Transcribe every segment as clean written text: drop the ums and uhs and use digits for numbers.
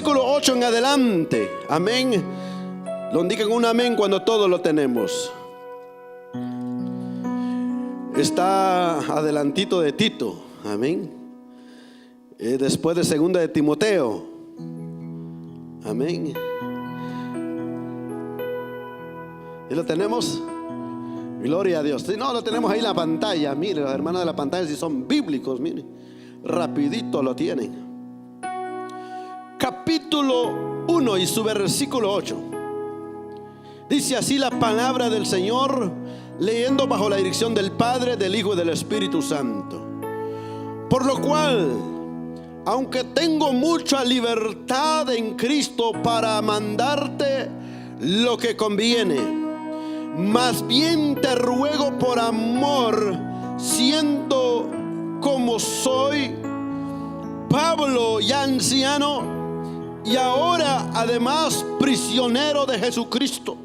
versículo 8 en adelante. Amén. Lo indican un amén cuando todos lo tenemos. Está adelantito de Tito. Amén. Después de segunda de Timoteo. Amén. ¿Y lo tenemos? Gloria a Dios. Si no, lo tenemos ahí en la pantalla. Mire, los hermanos de la pantalla, si son bíblicos, mire, rapidito lo tienen. Capítulo 1 y su versículo 8. Dice así la palabra del Señor, leyendo bajo la dirección del Padre, del Hijo y del Espíritu Santo. Por lo cual, aunque tengo mucha libertad en Cristo para mandarte lo que conviene, más bien te ruego por amor, siendo como soy Pablo, ya anciano, y ahora además prisionero de Jesucristo,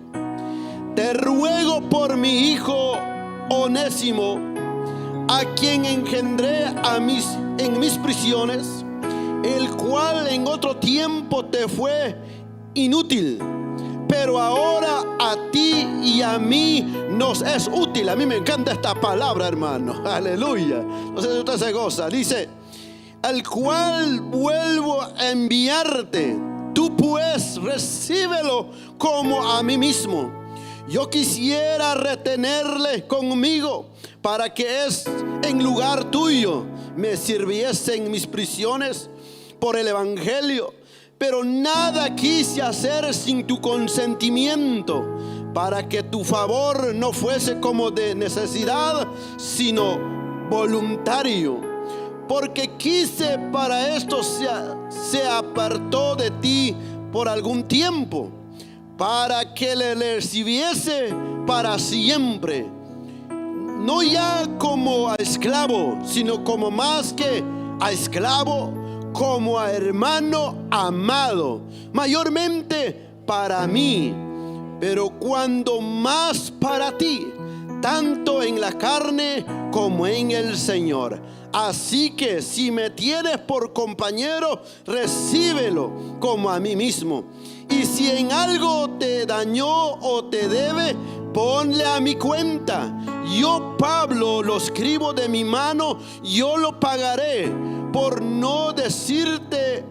te ruego por mi hijo Onésimo, a quien engendré en mis prisiones, el cual en otro tiempo te fue inútil, pero ahora a ti y a mí nos es útil. A mí me encanta esta palabra, hermano. Aleluya. No sé si usted se goza. Dice, al cual vuelvo a enviarte. Tú pues recíbelo como a mí mismo. Yo quisiera retenerle conmigo para que en lugar tuyo me sirviese en mis prisiones por el evangelio. Pero nada quise hacer sin tu consentimiento, para que tu favor no fuese como de necesidad, sino voluntario. Porque quise para esto se apartó de ti por algún tiempo, para que le recibiese para siempre, no ya como a esclavo, sino como más que a esclavo, como a hermano amado, mayormente para mí, pero cuando más para ti, tanto en la carne como en el Señor. Así que si me tienes por compañero, recíbelo como a mí mismo. Y si en algo te dañó o te debe, ponle a mi cuenta. Yo, Pablo, lo escribo de mi mano, yo lo pagaré, por no decirte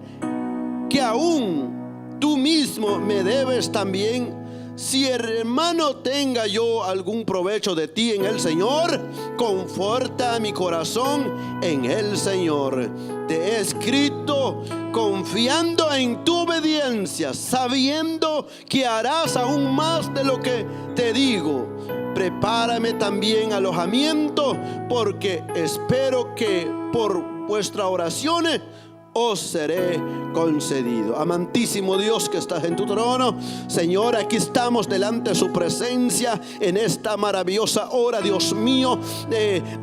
que aún tú mismo me debes también. Si hermano tenga yo algún provecho de ti en el Señor, conforta mi corazón en el Señor. Te he escrito confiando en tu obediencia, sabiendo que harás aún más de lo que te digo. Prepárame también alojamiento, porque espero que por vuestras oraciones os seré concedido. Amantísimo Dios que estás en tu trono, Señor, aquí estamos delante de su presencia en esta maravillosa hora, Dios mío,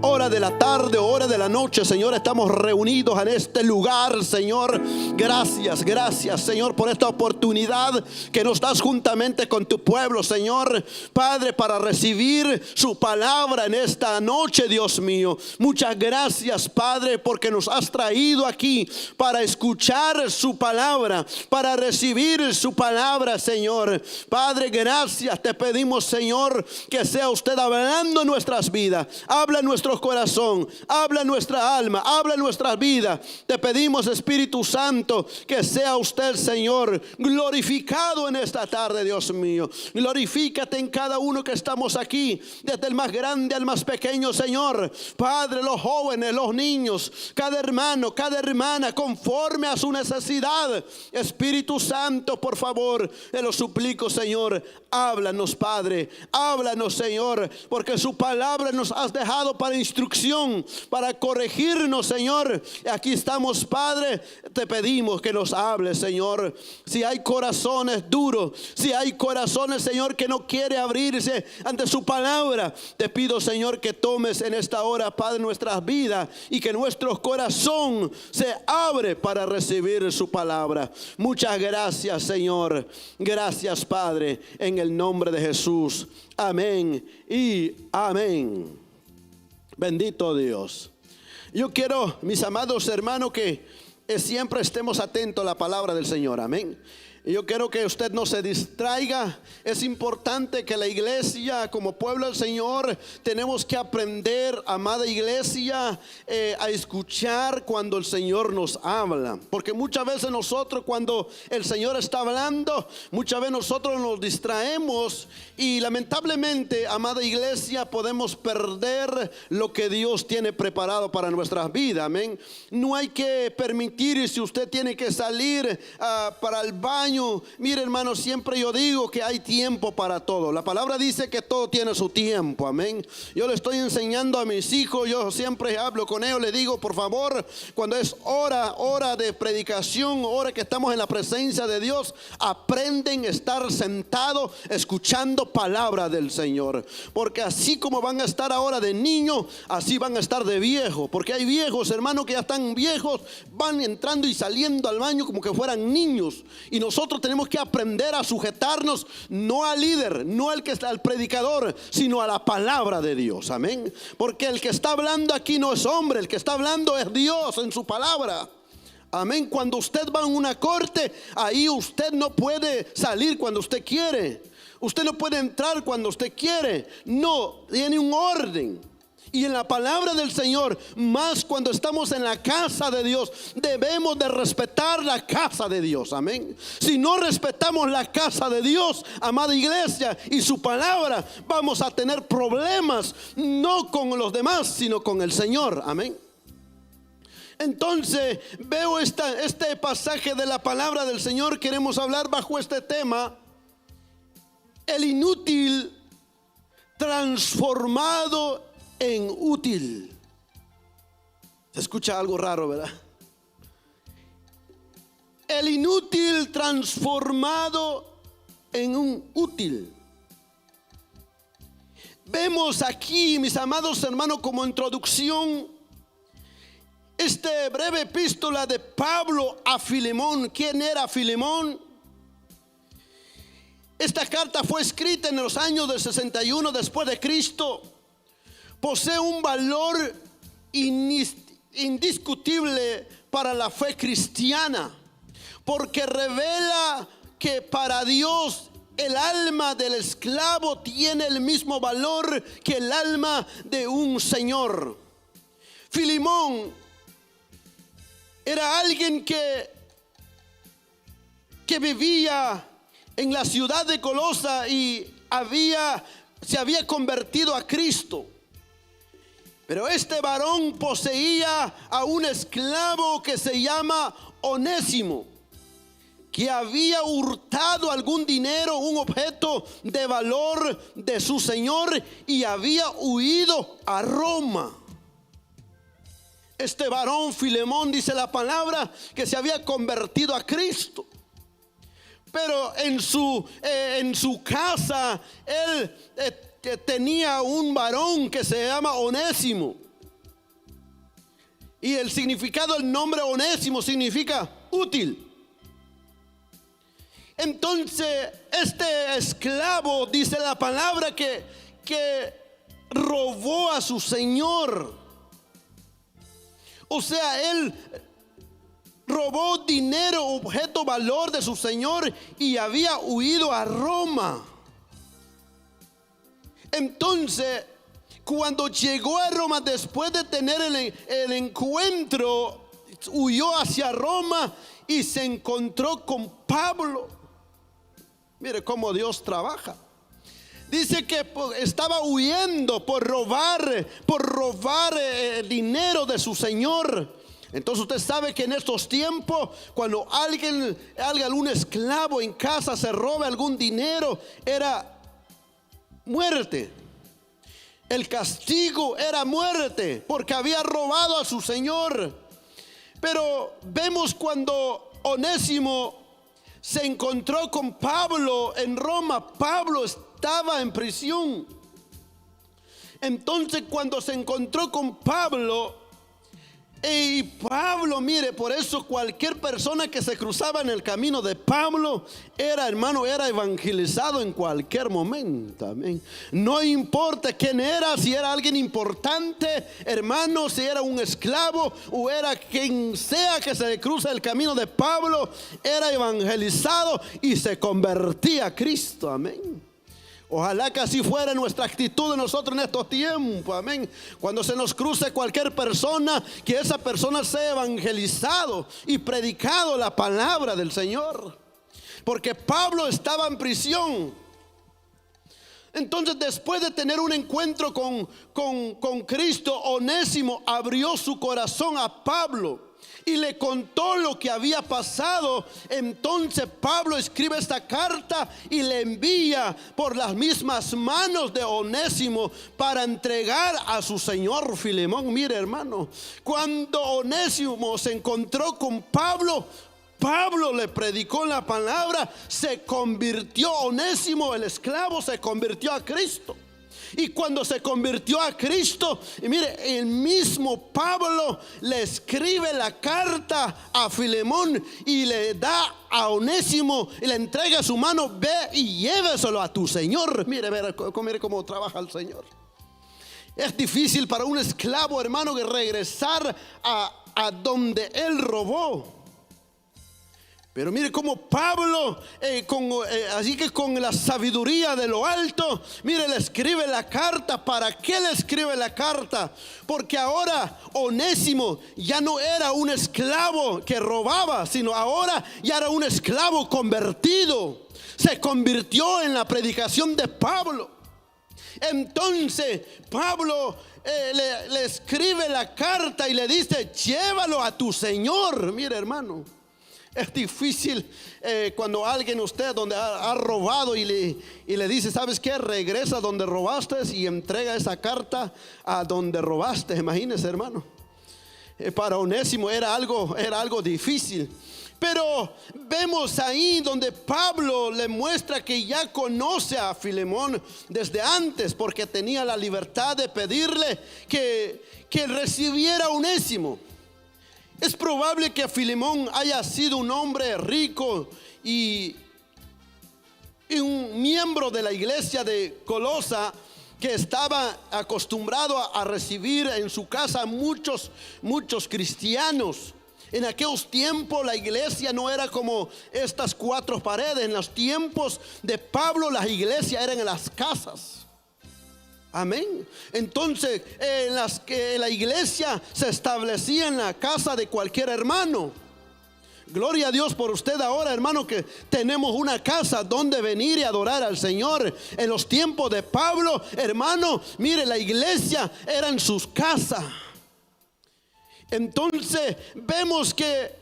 hora de la tarde, hora de la noche, Señor, estamos reunidos en este lugar, Señor. Gracias, Señor, por esta oportunidad que nos das juntamente con tu pueblo, Señor, Padre, para recibir su palabra en esta noche, Dios mío. Muchas gracias, Padre, porque nos has traído aquí para escuchar su palabra, para recibir su palabra, Señor. Padre, gracias te pedimos, Señor, que sea usted hablando en nuestras vidas. Habla en nuestro corazón, habla en nuestra alma, habla en nuestras vidas. Te pedimos, Espíritu Santo, que sea usted, Señor, glorificado en esta tarde, Dios mío. Glorifícate en cada uno que estamos aquí, desde el más grande al más pequeño, Señor. Padre, los jóvenes, los niños, cada hermano, cada hermana, conforme a su necesidad. Espíritu Santo, por favor, te lo suplico, Señor. Háblanos, Padre, háblanos, Señor, porque su palabra nos has dejado para instrucción, para corregirnos, Señor. Y aquí estamos, Padre, te pedimos que nos hables, Señor. Si hay corazones duros, si hay corazones, Señor, que no quiere abrirse ante su palabra, te pido, Señor, que tomes en esta hora, Padre, nuestras vidas y que nuestro corazón se abra para recibir su palabra. Muchas gracias, Señor. Gracias, Padre, en el nombre de Jesús. Amén y amén. Bendito Dios. Yo quiero, mis amados hermanos, que siempre estemos atentos a la palabra del Señor. Amén. Y yo quiero que usted no se distraiga. Es importante que la iglesia, como pueblo del Señor, tenemos que aprender, amada iglesia, a escuchar cuando el Señor nos habla. Porque muchas veces nosotros, cuando el Señor está hablando, muchas veces nosotros nos distraemos y lamentablemente, amada iglesia, podemos perder lo que Dios tiene preparado para nuestras vidas. Amén. No hay que permitir, si usted tiene que salir para el baño, mire, hermano, siempre yo digo que hay tiempo para todo. La palabra dice que todo tiene su tiempo. Amén. Yo le estoy enseñando a mis hijos, yo siempre hablo con ellos, le digo, por favor, cuando es hora de predicación, hora que estamos en la presencia de Dios, aprenden a estar sentados escuchando palabra del Señor. Porque así como van a estar ahora de niño, así van a estar de viejo. Porque hay viejos, hermano, que ya están viejos, van entrando y saliendo al baño como que fueran niños. Y nosotros tenemos que aprender a sujetarnos no al líder, no al predicador, sino a la palabra de Dios. Amén. Porque el que está hablando aquí no es hombre, el que está hablando es Dios en su palabra. Amén. Cuando usted va a una corte, ahí usted no puede salir cuando usted quiere. Usted no puede entrar cuando usted quiere. No, tiene un orden. Y en la palabra del Señor, más cuando estamos en la casa de Dios, debemos de respetar la casa de Dios. Amén. Si no respetamos la casa de Dios, amada iglesia, y su palabra, vamos a tener problemas, no con los demás, sino con el Señor. Amén. Entonces veo este pasaje de la palabra del Señor. Queremos hablar bajo este tema: el inútil transformado en útil. Se escucha algo raro, ¿verdad? El inútil transformado en un útil. Vemos aquí, mis amados hermanos, como introducción, esta breve epístola de Pablo a Filemón. ¿Quién era Filemón? Esta carta fue escrita en los años del 61 después de Cristo. Posee un valor indiscutible para la fe cristiana, porque revela que para Dios el alma del esclavo tiene el mismo valor que el alma de un señor. Filemón era alguien que vivía en la ciudad de Colosa y se había convertido a Cristo. Pero este varón poseía a un esclavo que se llama Onésimo, que había hurtado algún dinero, un objeto de valor de su señor, y había huido a Roma. Este varón Filemón, dice la palabra, que se había convertido a Cristo. Pero en su casa él tenía un varón que se llama Onésimo. Y el significado del nombre Onésimo significa útil. Entonces este esclavo, dice la palabra, que robó a su señor. O sea, él robó dinero, objeto, valor de su señor, y había huido a Roma. Entonces, cuando llegó a Roma, después de tener el encuentro, huyó hacia Roma y se encontró con Pablo. Mire cómo Dios trabaja. Dice que estaba huyendo por robar el dinero de su señor. Entonces usted sabe que en estos tiempos, cuando algún esclavo en casa se roba algún dinero, era muerte. El castigo era muerte, porque había robado a su señor. Pero vemos cuando Onésimo se encontró con Pablo en Roma, Pablo estaba en prisión. Entonces cuando se encontró con Pablo, Y Pablo, mire, por eso cualquier persona que se cruzaba en el camino de Pablo era, hermano, era evangelizado en cualquier momento. Amén. No importa quién era, si era alguien importante, hermano, si era un esclavo o era quien sea que se cruza el camino de Pablo, era evangelizado y se convertía a Cristo. Amén. Ojalá que así fuera nuestra actitud de nosotros en estos tiempos, amén. Cuando se nos cruce cualquier persona, que esa persona sea evangelizado y predicado la palabra del Señor. Porque Pablo estaba en prisión. Entonces, después de tener un encuentro con Cristo, Onésimo abrió su corazón a Pablo y le contó lo que había pasado. Entonces Pablo escribe esta carta y le envía por las mismas manos de Onésimo para entregar a su señor Filemón. Mire, hermano, cuando Onésimo se encontró con Pablo, Pablo le predicó la palabra, se convirtió. Onésimo, el esclavo, se convirtió a Cristo. Y cuando se convirtió a Cristo, y mire, el mismo Pablo le escribe la carta a Filemón y le da a Onésimo y le entrega su mano: ve y lléveselo a tu señor. Mire cómo trabaja el Señor. Es difícil para un esclavo, hermano, que regresar a donde él robó. Pero mire cómo Pablo, así que con la sabiduría de lo alto, mire, le escribe la carta. ¿Para qué le escribe la carta? Porque ahora Onésimo ya no era un esclavo que robaba, sino ahora ya era un esclavo convertido. Se convirtió en la predicación de Pablo. Entonces Pablo le escribe la carta y le dice: llévalo a tu señor. Mire, hermano, es difícil cuando alguien, usted donde ha robado y le dice: ¿sabes qué? Regresa donde robaste y entrega esa carta a donde robaste. Imagínese, hermano. Para Onésimo era algo difícil. Pero vemos ahí donde Pablo le muestra que ya conoce a Filemón desde antes, porque tenía la libertad de pedirle que recibiera a Onésimo. Es probable que Filemón haya sido un hombre rico y un miembro de la iglesia de Colosa, que estaba acostumbrado a recibir en su casa muchos cristianos. En aquellos tiempos la iglesia no era como estas cuatro paredes. En los tiempos de Pablo las iglesias eran en las casas. Amén. Entonces la iglesia se establecía en la casa de cualquier hermano. Gloria a Dios por usted ahora, hermano, que tenemos una casa donde venir y adorar al Señor. En los tiempos de Pablo, hermano, mire, la iglesia era en sus casas. Entonces vemos que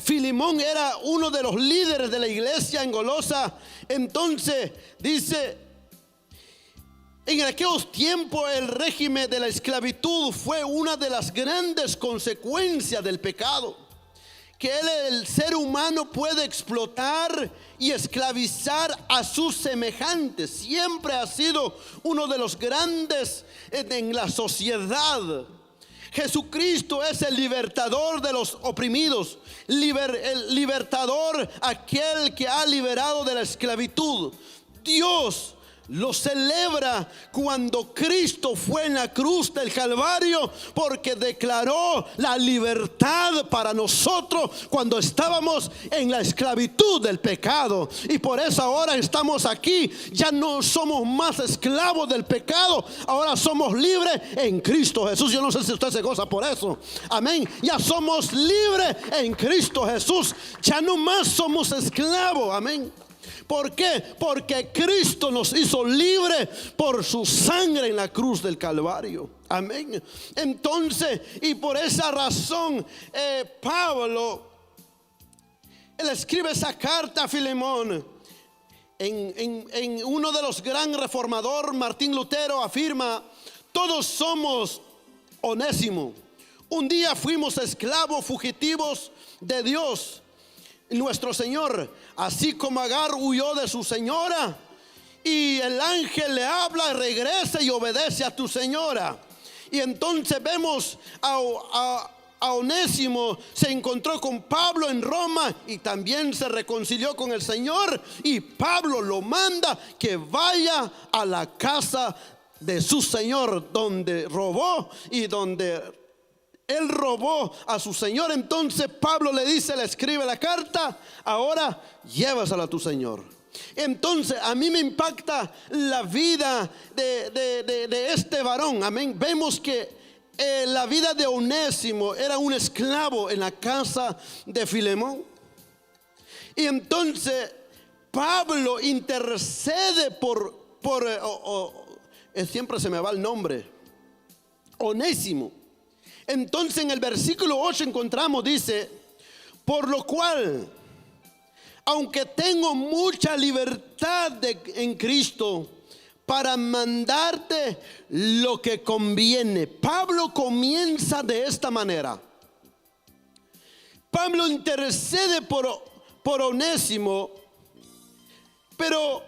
Filemón era uno de los líderes de la iglesia en Golosa. Entonces dice: en aquellos tiempos el régimen de la esclavitud fue una de las grandes consecuencias del pecado, que el ser humano puede explotar y esclavizar a sus semejantes. Siempre ha sido uno de los grandes en la sociedad. Jesucristo es el libertador de los oprimidos, el libertador, aquel que ha liberado de la esclavitud. Dios lo celebra cuando Cristo fue en la cruz del Calvario, porque declaró la libertad para nosotros cuando estábamos en la esclavitud del pecado. Y por eso ahora estamos aquí. Ya no somos más esclavos del pecado, ahora somos libres en Cristo Jesús. Yo no sé si usted se goza por eso. Amén. Ya somos libres en Cristo Jesús. Ya no más somos esclavos. Amén. ¿Por qué? Porque Cristo nos hizo libres por su sangre en la cruz del Calvario. Amén. Entonces, y por esa razón, Pablo, él escribe esa carta a Filemón. En uno de los gran reformadores, Martín Lutero, afirma: todos somos Onésimo. Un día fuimos esclavos fugitivos de Dios, nuestro Señor, así como Agar huyó de su señora, y el ángel le habla: regresa y obedece a tu señora. Y entonces vemos a Onésimo, se encontró con Pablo en Roma y también se reconcilió con el Señor, y Pablo lo manda que vaya a la casa de su Señor, donde robó y donde él robó a su Señor. Entonces Pablo le dice, le escribe la carta: ahora llévasela a tu Señor. Entonces a mí me impacta la vida de este varón, amén. Vemos que la vida de Onésimo era un esclavo en la casa de Filemón. Y entonces Pablo intercede siempre se me va el nombre, Onésimo. Entonces en el versículo 8 encontramos, dice: por lo cual, aunque tengo mucha libertad en Cristo para mandarte lo que conviene. Pablo comienza de esta manera. Pablo intercede por Onésimo, pero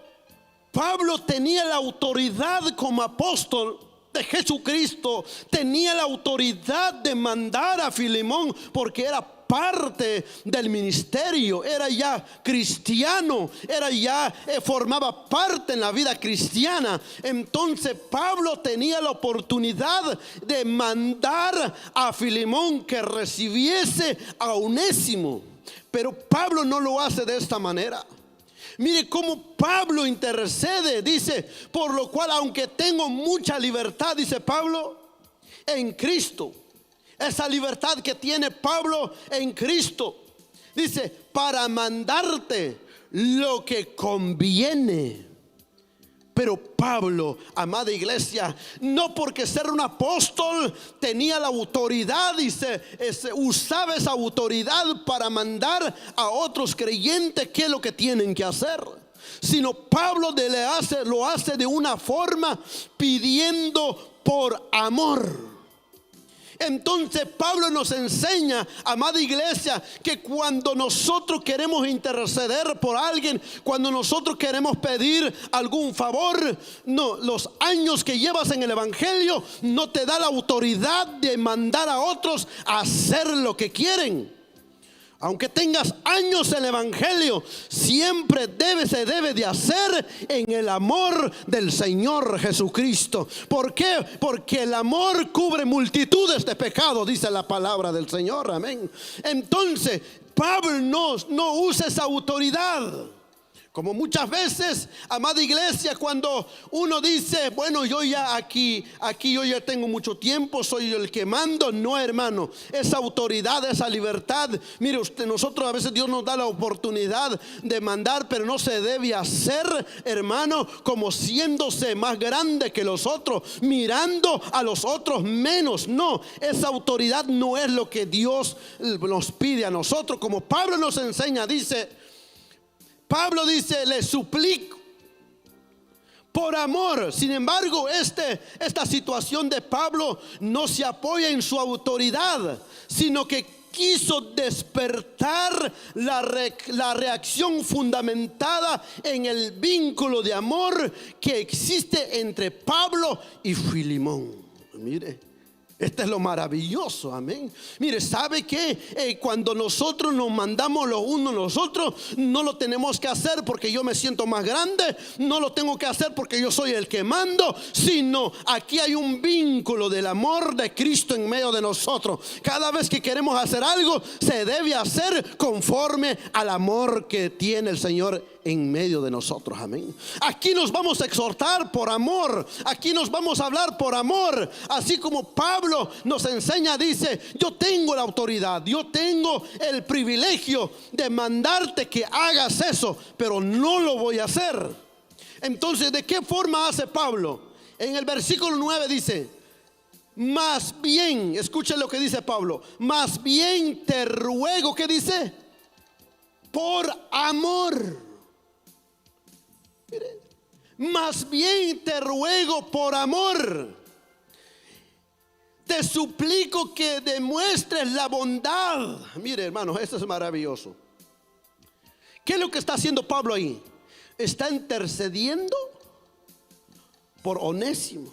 Pablo tenía la autoridad como apóstol de Jesucristo, tenía la autoridad de mandar a Filemón, porque era parte del ministerio, era ya cristiano, formaba parte en la vida cristiana. Entonces Pablo tenía la oportunidad de mandar a Filemón que recibiese a Onésimo, pero Pablo no lo hace de esta manera. Mire cómo Pablo intercede. Dice: por lo cual, aunque tengo mucha libertad, dice Pablo, en Cristo. Esa libertad que tiene Pablo en Cristo, dice, para mandarte lo que conviene. Pero Pablo, amada iglesia, no porque ser un apóstol tenía la autoridad y usaba esa autoridad para mandar a otros creyentes qué es lo que tienen que hacer, sino Pablo lo hace de una forma pidiendo por amor. Entonces Pablo nos enseña, amada iglesia, que cuando nosotros queremos interceder por alguien, cuando nosotros queremos pedir algún favor, no, los años que llevas en el evangelio no te da la autoridad de mandar a otros a hacer lo que quieren. Aunque tengas años en el evangelio, siempre se debe de hacer en el amor del Señor Jesucristo. ¿Por qué? Porque el amor cubre multitudes de pecados, dice la palabra del Señor, amén. Entonces Pablo no usa esa autoridad. Como muchas veces, amada iglesia, cuando uno dice: bueno, yo ya aquí yo ya tengo mucho tiempo, soy el que mando. No, hermano, esa autoridad, esa libertad, mire usted, nosotros a veces Dios nos da la oportunidad de mandar, pero no se debe hacer, hermano, como siéndose más grande que los otros, mirando a los otros menos. No, esa autoridad no es lo que Dios nos pide a nosotros. Como Pablo nos enseña, Pablo dice: le suplico por amor. Sin embargo, esta situación de Pablo no se apoya en su autoridad, sino que quiso despertar la reacción fundamentada en el vínculo de amor que existe entre Pablo y Filemón. Mire, esto es lo maravilloso, amén. Mire, ¿sabe qué? Cuando nosotros nos mandamos los unos a los otros, no lo tenemos que hacer porque yo me siento más grande, no lo tengo que hacer porque yo soy el que mando, sino aquí hay un vínculo del amor de Cristo en medio de nosotros. Cada vez que queremos hacer algo, se debe hacer conforme al amor que tiene el Señor en medio de nosotros, amén. Aquí nos vamos a exhortar por amor, aquí nos vamos a hablar por amor, así como Pablo nos enseña. Dice: yo tengo la autoridad, yo tengo el privilegio de mandarte que hagas eso, pero no lo voy a hacer. Entonces, ¿de qué forma hace Pablo? En el versículo 9 dice: más bien, escuchen lo que dice Pablo, más bien te ruego, ¿qué dice? Por amor. Más bien te ruego por amor, te suplico que demuestres la bondad. Mire, hermanos, esto es maravilloso. ¿Qué es lo que está haciendo Pablo ahí? Está intercediendo por Onésimo.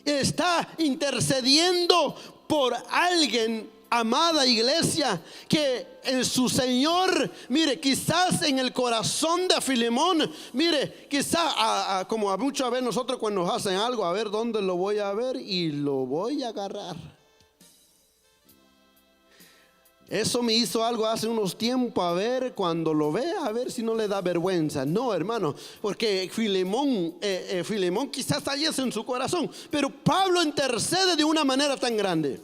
está intercediendo por alguien, amada iglesia, que en su Señor, mire, quizás en el corazón de Filemón, mire, quizás como a muchas veces nosotros cuando nos hacen algo, a ver dónde lo voy a ver y lo voy a agarrar. Eso me hizo algo hace unos tiempos, a ver, cuando lo vea, a ver si no le da vergüenza. No, hermano, porque Filemón quizás hay eso en su corazón, pero Pablo intercede de una manera tan grande.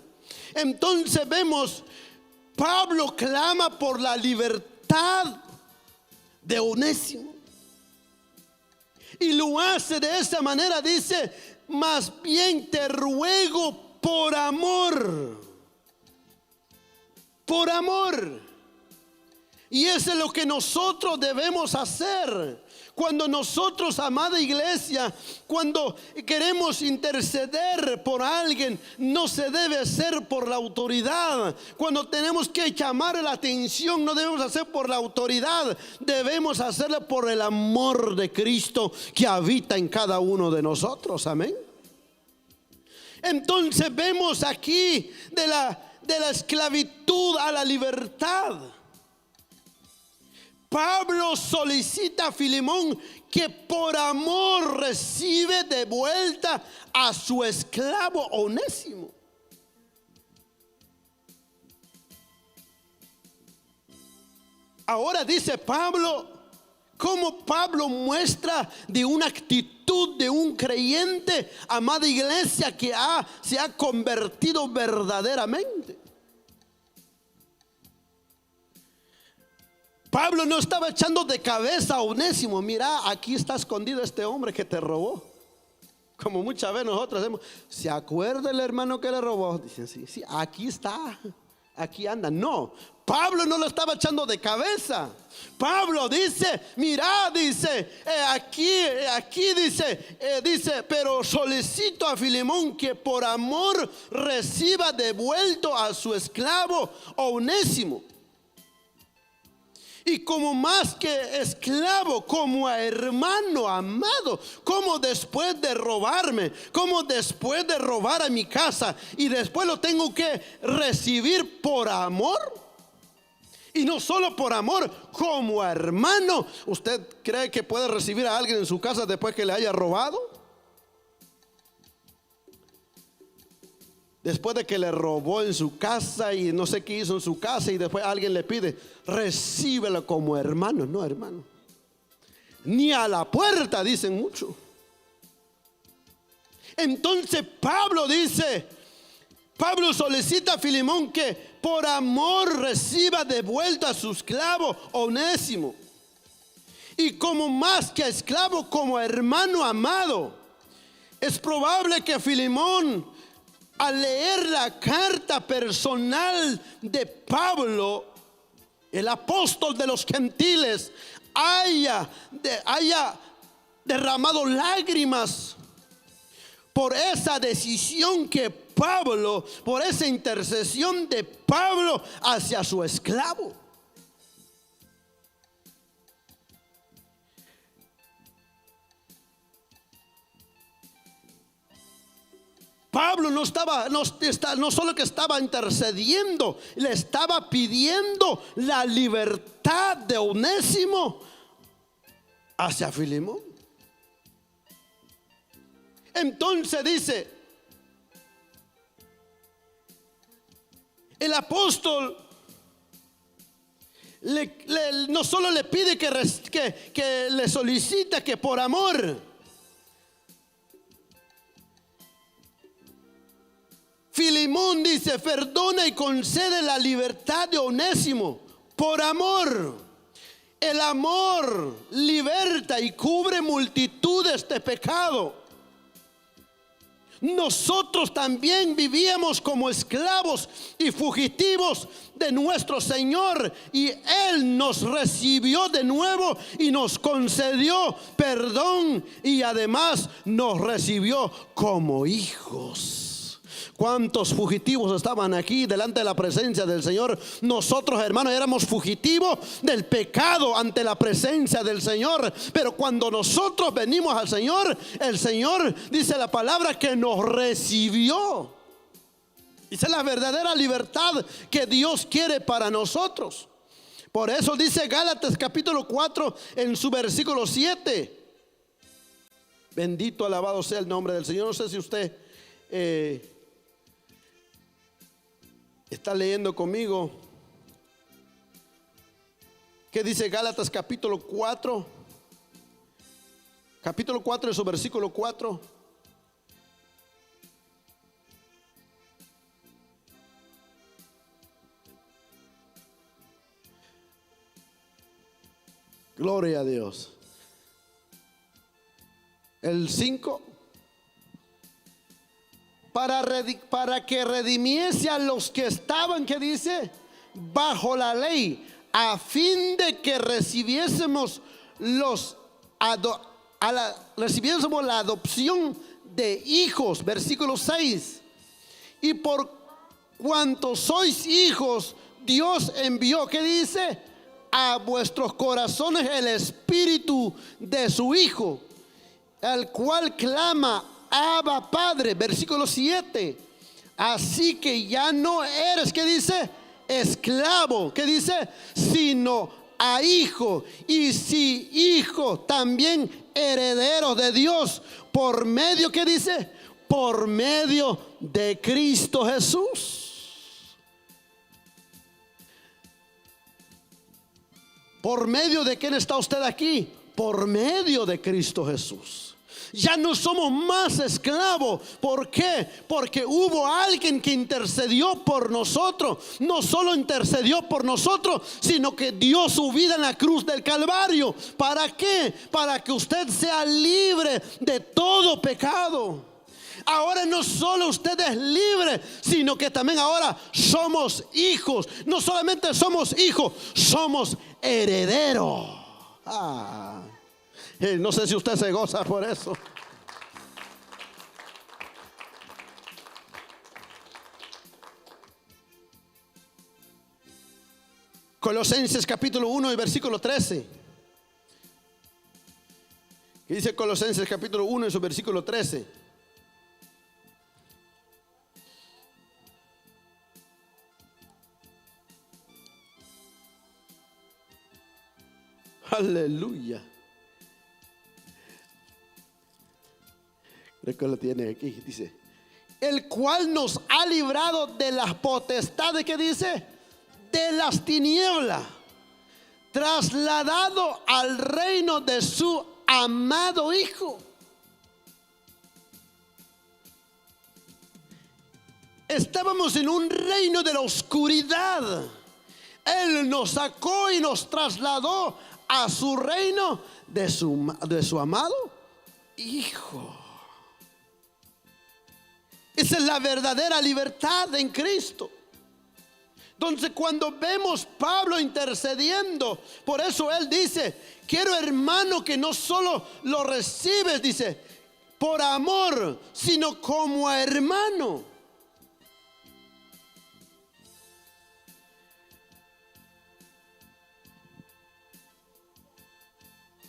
Entonces vemos, Pablo clama por la libertad de Onésimo. Y lo hace de esa manera, dice, más bien te ruego por amor. Por amor. Y eso es lo que nosotros debemos hacer. Cuando nosotros, amada iglesia, cuando queremos interceder por alguien, no se debe hacer por la autoridad. Cuando tenemos que llamar la atención, no debemos hacer por la autoridad, debemos hacerlo por el amor de Cristo que habita en cada uno de nosotros. Amén. Entonces vemos aquí de la esclavitud a la libertad. Pablo solicita a Filemón que por amor recibe de vuelta a su esclavo Onésimo. Ahora dice Pablo, como Pablo muestra de una actitud de un creyente, amada iglesia, que se ha convertido verdaderamente. Pablo no estaba echando de cabeza a Onésimo. Mira, aquí está escondido este hombre que te robó. Como muchas veces nosotros hacemos. ¿Se acuerda el hermano que le robó? Dicen, sí, aquí está, aquí anda. No, Pablo no lo estaba echando de cabeza. Pablo dice, mira, dice, aquí dice, pero solicito a Filemón que por amor reciba devuelto a su esclavo Onésimo. Y como más que esclavo, como a hermano amado, como después de robarme, como después de robar a mi casa y después lo tengo que recibir por amor. Y no solo por amor, como a hermano. ¿Usted cree que puede recibir a alguien en su casa después que le haya robado? Después de que le robó en su casa y no sé qué hizo en su casa y después alguien le pide, recíbelo como hermano. No, hermano, ni a la puerta, dicen mucho. Entonces Pablo solicita a Filemón que por amor reciba de vuelta a su esclavo Onésimo. Y como más que esclavo, como hermano amado. Es probable que Filemón, al leer la carta personal de Pablo, el apóstol de los gentiles, haya derramado lágrimas por esa decisión que Pablo, por esa intercesión de Pablo hacia su esclavo. Pablo no solo que estaba intercediendo, le estaba pidiendo la libertad de Onésimo hacia Filemón. Entonces dice, el apóstol no solo le pide que le solicita que por amor, Filemón dice, perdona y concede la libertad de Onésimo por amor. El amor liberta y cubre multitudes de pecado. Nosotros también vivíamos como esclavos y fugitivos de nuestro Señor, y Él nos recibió de nuevo y nos concedió perdón y además nos recibió como hijos. ¿Cuántos fugitivos estaban aquí delante de la presencia del Señor? Nosotros, hermanos, éramos fugitivos del pecado ante la presencia del Señor. Pero cuando nosotros venimos al Señor, el Señor, dice la palabra, que nos recibió. Esa es la verdadera libertad que Dios quiere para nosotros. Por eso dice Gálatas capítulo 4 en su versículo 7. Bendito, alabado sea el nombre del Señor. No sé si usted está leyendo conmigo. ¿Qué dice Gálatas capítulo 4? Capítulo 4 en su versículo 4. Gloria a Dios. El 5. Para que redimiese a los que estaban, ¿qué dice? Bajo la ley, a fin de que recibiésemos recibiésemos la adopción de hijos. Versículo 6. Y por cuanto sois hijos, Dios envió, ¿qué dice? A vuestros corazones el espíritu de su Hijo, al cual clama: Abba, Padre. Versículo 7. Así que ya no eres, ¿qué dice? Esclavo, ¿qué dice? Sino a hijo. Y si hijo, también heredero de Dios. Por medio, ¿qué dice? Por medio de Cristo Jesús. ¿Por medio de quién está usted aquí? Por medio de Cristo Jesús. Ya no somos más esclavos. ¿Por qué? Porque hubo alguien que intercedió por nosotros. No solo intercedió por nosotros, sino que dio su vida en la cruz del Calvario. ¿Para qué? Para que usted sea libre de todo pecado. Ahora no solo usted es libre, sino que también ahora somos hijos. No solamente somos hijos, somos herederos. No sé si usted se goza por eso. Colosenses capítulo 1 y versículo 13. ¿Qué dice Colosenses capítulo 1 y su versículo 13? Aleluya. Creo que lo tiene aquí. Dice: el cual nos ha librado de las potestades, ¿qué dice? De las tinieblas, trasladado al reino de su amado Hijo. Estábamos en un reino de la oscuridad. Él nos sacó y nos trasladó a su reino de su amado Hijo. Esa es la verdadera libertad en Cristo. Entonces, cuando vemos Pablo intercediendo, por eso él dice: quiero, hermano, que no solo lo recibes, dice, por amor, sino como hermano.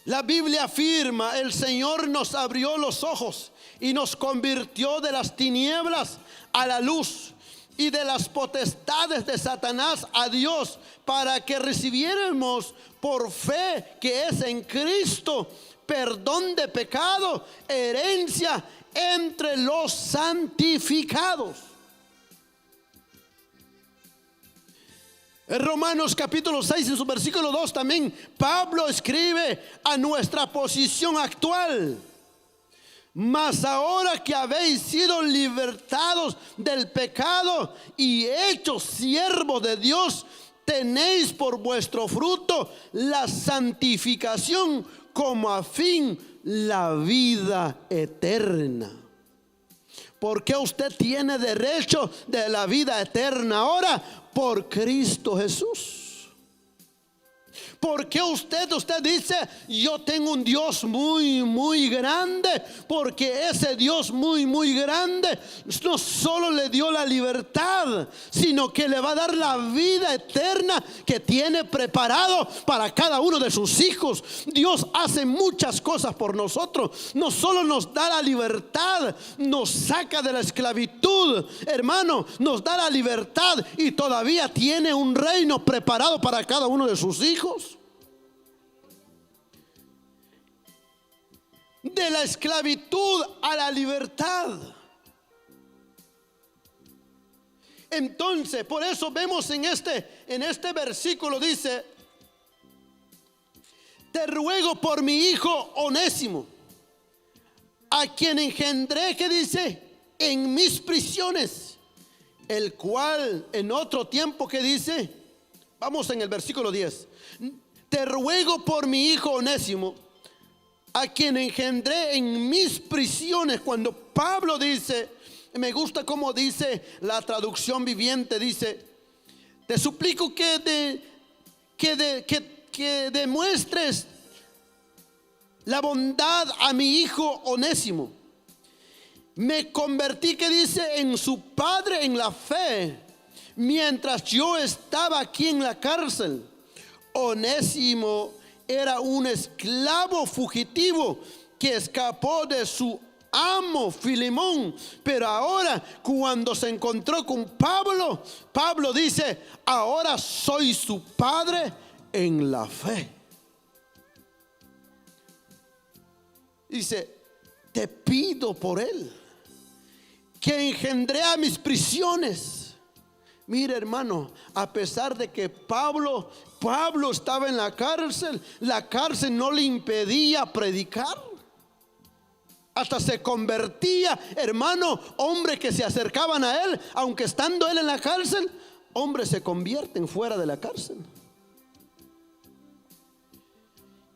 La Biblia afirma: el Señor nos abrió los ojos y nos convirtió de las tinieblas a la luz, y de las potestades de Satanás a Dios, para que recibiéramos por fe, que es en Cristo, perdón de pecado, herencia entre los santificados. En Romanos capítulo 6 en su versículo 2 también Pablo escribe a nuestra posición actual: mas ahora que habéis sido libertados del pecado y hechos siervos de Dios, tenéis por vuestro fruto la santificación, como a fin la vida eterna. ¿Por qué usted tiene derecho de la vida eterna ahora? Por Cristo Jesús. ¿Por qué usted dice, yo tengo un Dios muy, muy grande? Porque ese Dios muy, muy grande no solo le dio la libertad, sino que le va a dar la vida eterna que tiene preparado para cada uno de sus hijos. Dios hace muchas cosas por nosotros. No solo nos da la libertad, nos saca de la esclavitud, hermano, nos da la libertad y todavía tiene un reino preparado para cada uno de sus hijos. De la esclavitud a la libertad. Entonces, por eso vemos en este versículo dice: te ruego por mi hijo Onésimo, a quien engendré, que dice, en mis prisiones, el cual en otro tiempo, que dice, vamos en el versículo 10, te ruego por mi hijo Onésimo, a quien engendré en mis prisiones. Cuando Pablo dice, me gusta como dice la traducción viviente, dice: te suplico que demuestres la bondad a mi hijo Onésimo. Me convertí, que dice, en su padre en la fe, mientras yo estaba aquí en la cárcel. Onésimo era un esclavo fugitivo que escapó de su amo Filemón, pero ahora cuando se encontró con Pablo, Pablo dice: ahora soy su padre en la fe. Dice: te pido por él, que engendré a mis prisiones. Mire, hermano, a pesar de que Pablo estaba en la cárcel no le impedía predicar. Hasta se convertía, hermano, hombres que se acercaban a él, aunque estando él en la cárcel, hombres se convierten fuera de la cárcel.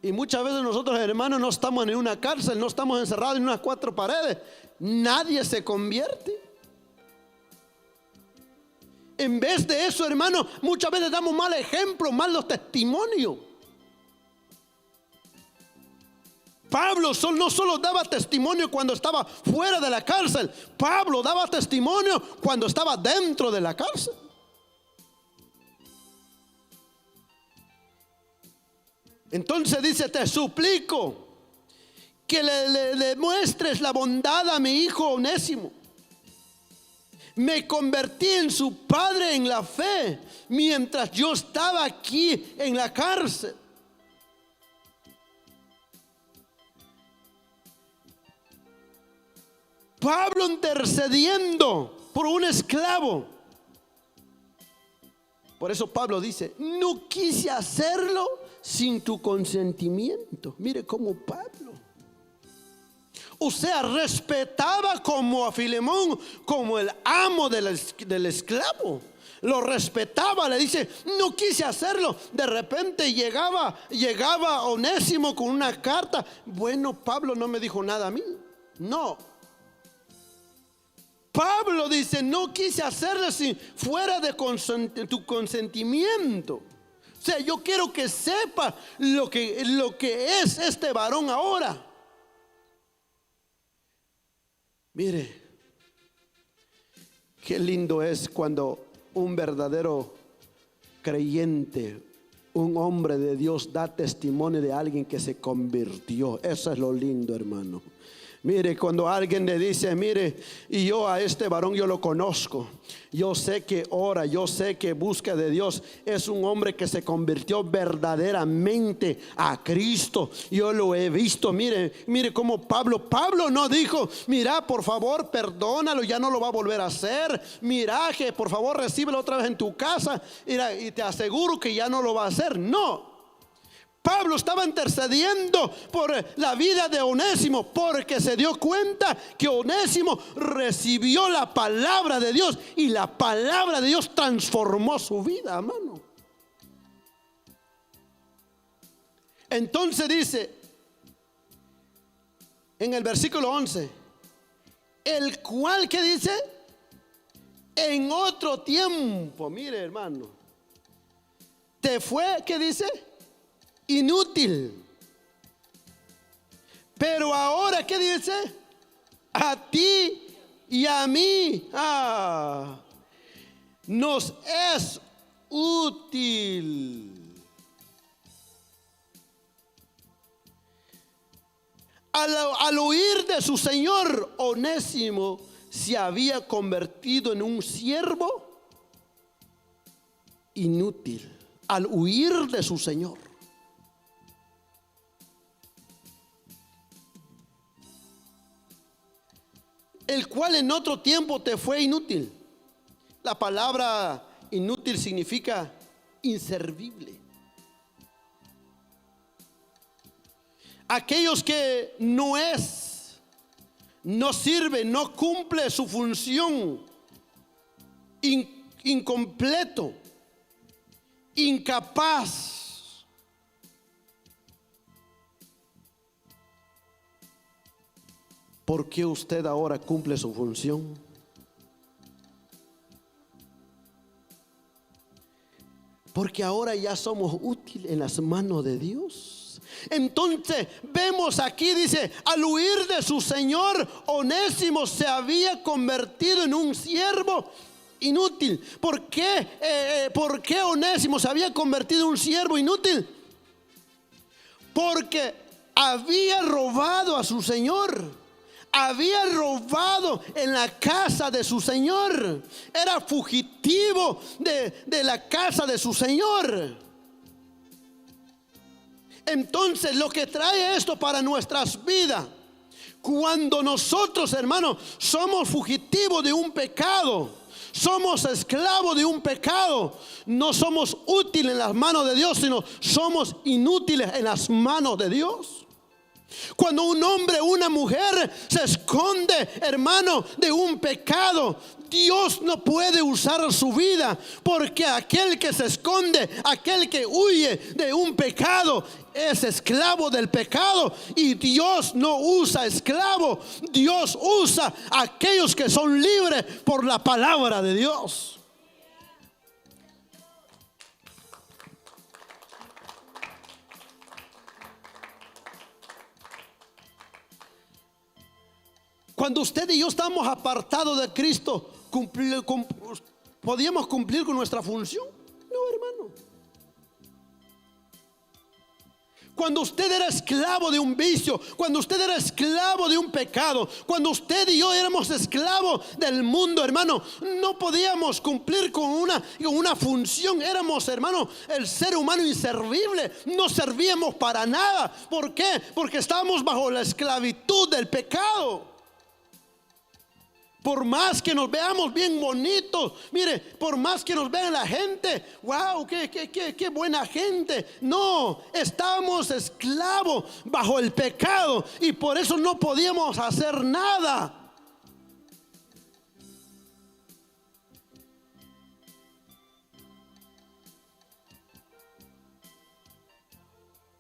Y muchas veces nosotros, hermanos, no estamos en una cárcel, no estamos encerrados en unas cuatro paredes, nadie se convierte. En vez de eso, hermano, muchas veces damos mal ejemplo, malos testimonios. Pablo no solo daba testimonio cuando estaba fuera de la cárcel, Pablo daba testimonio cuando estaba dentro de la cárcel. Entonces dice: te suplico que le muestres la bondad a mi hijo Onésimo. Me convertí en su padre en la fe mientras yo estaba aquí en la cárcel. Pablo intercediendo por un esclavo. Por eso Pablo dice: no quise hacerlo sin tu consentimiento. Mire cómo Pablo, o sea, respetaba como a Filemón, como el amo del esclavo. Lo respetaba, le dice: no quise hacerlo. De repente llegaba Onésimo con una carta. Bueno, Pablo no me dijo nada a mí. No. Pablo dice: no quise hacerlo sin fuera de tu consentimiento. O sea, yo quiero que sepa lo que es este varón ahora. Mire, qué lindo es cuando un verdadero creyente, un hombre de Dios, da testimonio de alguien que se convirtió. Eso es lo lindo, hermano. Mire, cuando alguien le dice: mire, y yo a este varón yo lo conozco, yo sé que ora, yo sé que busca de Dios, es un hombre que se convirtió verdaderamente a Cristo. Yo lo he visto. Mire cómo Pablo no dijo: mira, por favor, perdónalo, ya no lo va a volver a hacer. Mira, que por favor recíbelo otra vez en tu casa, y te aseguro que ya no lo va a hacer. No. Pablo estaba intercediendo por la vida de Onésimo, porque se dio cuenta que Onésimo recibió la palabra de Dios, y la palabra de Dios transformó su vida, hermano. Entonces dice en el versículo 11: el cual, ¿qué dice? En otro tiempo. Mire, hermano, te fue, ¿qué dice? inútil. Pero ahora, ¿qué dice? A ti y a mí nos es útil. Al huir de su señor, Onésimo se había convertido en un siervo inútil. Al huir de su señor. El cual en otro tiempo te fue inútil. La palabra inútil significa inservible. Aquellos que no sirve, no cumple su función, incompleto, incapaz. ¿Por qué usted ahora cumple su función? Porque ahora ya somos útiles en las manos de Dios. Entonces vemos aquí, dice, al huir de su señor, Onésimo se había convertido en un siervo inútil. ¿Por qué Onésimo se había convertido en un siervo inútil? Porque había robado a su señor. Había robado en la casa de su señor. Era fugitivo de la casa de su señor. Entonces, lo que trae esto para nuestras vidas, cuando nosotros, hermanos, somos fugitivos de un pecado, somos esclavos de un pecado, no somos útiles en las manos de Dios, sino somos inútiles en las manos de Dios. Cuando un hombre o una mujer se esconde, hermano, de un pecado, Dios no puede usar su vida, porque aquel que se esconde, aquel que huye de un pecado, es esclavo del pecado. Y Dios no usa esclavo, Dios usa a aquellos que son libres por la palabra de Dios. Cuando usted y yo estamos apartados de Cristo, ¿podíamos cumplir con nuestra función? No, hermano. Cuando usted era esclavo de un vicio, cuando usted era esclavo de un pecado, cuando usted y yo éramos esclavos del mundo, hermano, no podíamos cumplir con una función. Éramos, hermano, el ser humano inservible. No servíamos para nada. ¿Por qué? Porque estábamos bajo la esclavitud del pecado. Por más que nos veamos bien bonitos, mire, por más que nos vean la gente, wow, qué buena gente. No, estábamos esclavos bajo el pecado y por eso no podíamos hacer nada.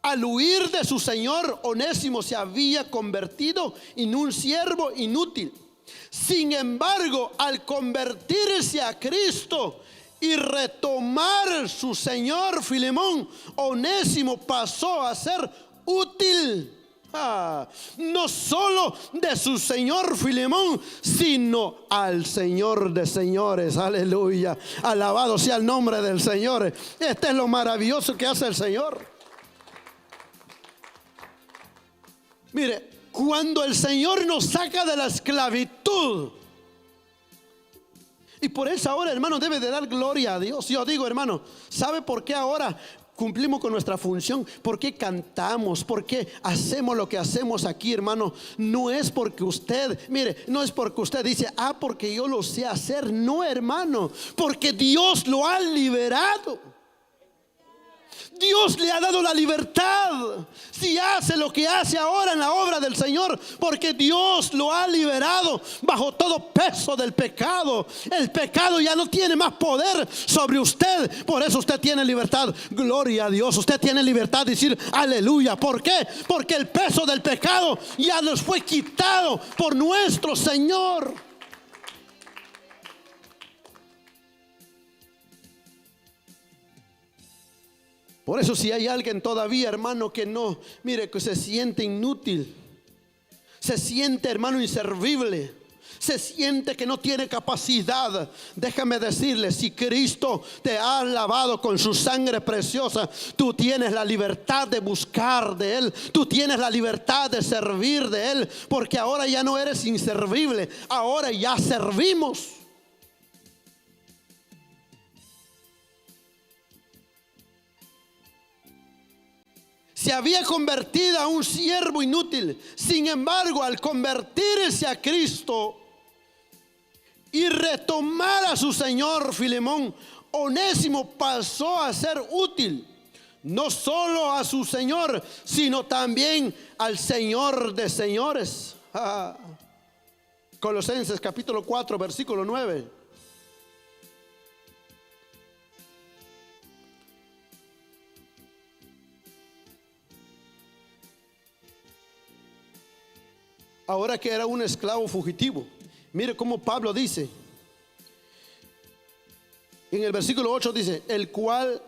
Al huir de su señor, Onésimo se había convertido en un siervo inútil. Sin embargo, al convertirse a Cristo y retomar su señor Filemón, Onésimo pasó a ser útil. No solo de su señor Filemón, sino al Señor de señores. Aleluya. Alabado sea el nombre del Señor. Este es lo maravilloso que hace el Señor. Mire, cuando el Señor nos saca de la esclavitud, y por eso ahora, hermano, debe de dar gloria a Dios. Yo digo, hermano, ¿sabe por qué ahora cumplimos con nuestra función? ¿Por qué cantamos? ¿Por qué hacemos lo que hacemos aquí, hermano? No es porque usted, mire, no es porque usted dice, porque yo lo sé hacer. No, hermano, porque Dios lo ha liberado. Dios le ha dado la libertad. Si hace lo que hace ahora en la obra del Señor, porque Dios lo ha liberado bajo todo peso del pecado. El pecado ya no tiene más poder sobre usted. Por eso usted tiene libertad. Gloria a Dios. Usted tiene libertad de decir aleluya. ¿Por qué? Porque el peso del pecado ya nos fue quitado por nuestro Señor. Por eso si hay alguien todavía, hermano, que no, mire, que se siente inútil, se siente, hermano, inservible, se siente que no tiene capacidad, déjame decirle, si Cristo te ha lavado con su sangre preciosa, tú tienes la libertad de buscar de Él, tú tienes la libertad de servir de Él, porque ahora ya no eres inservible, ahora ya servimos. Se había convertido a un siervo inútil. Sin embargo, al convertirse a Cristo y retomar a su señor Filemón, Onésimo pasó a ser útil, no solo a su señor, sino también al Señor de señores. Colosenses capítulo 4, versículo 9. Ahora que era un esclavo fugitivo, mire cómo Pablo dice, en el versículo 8 dice, el cual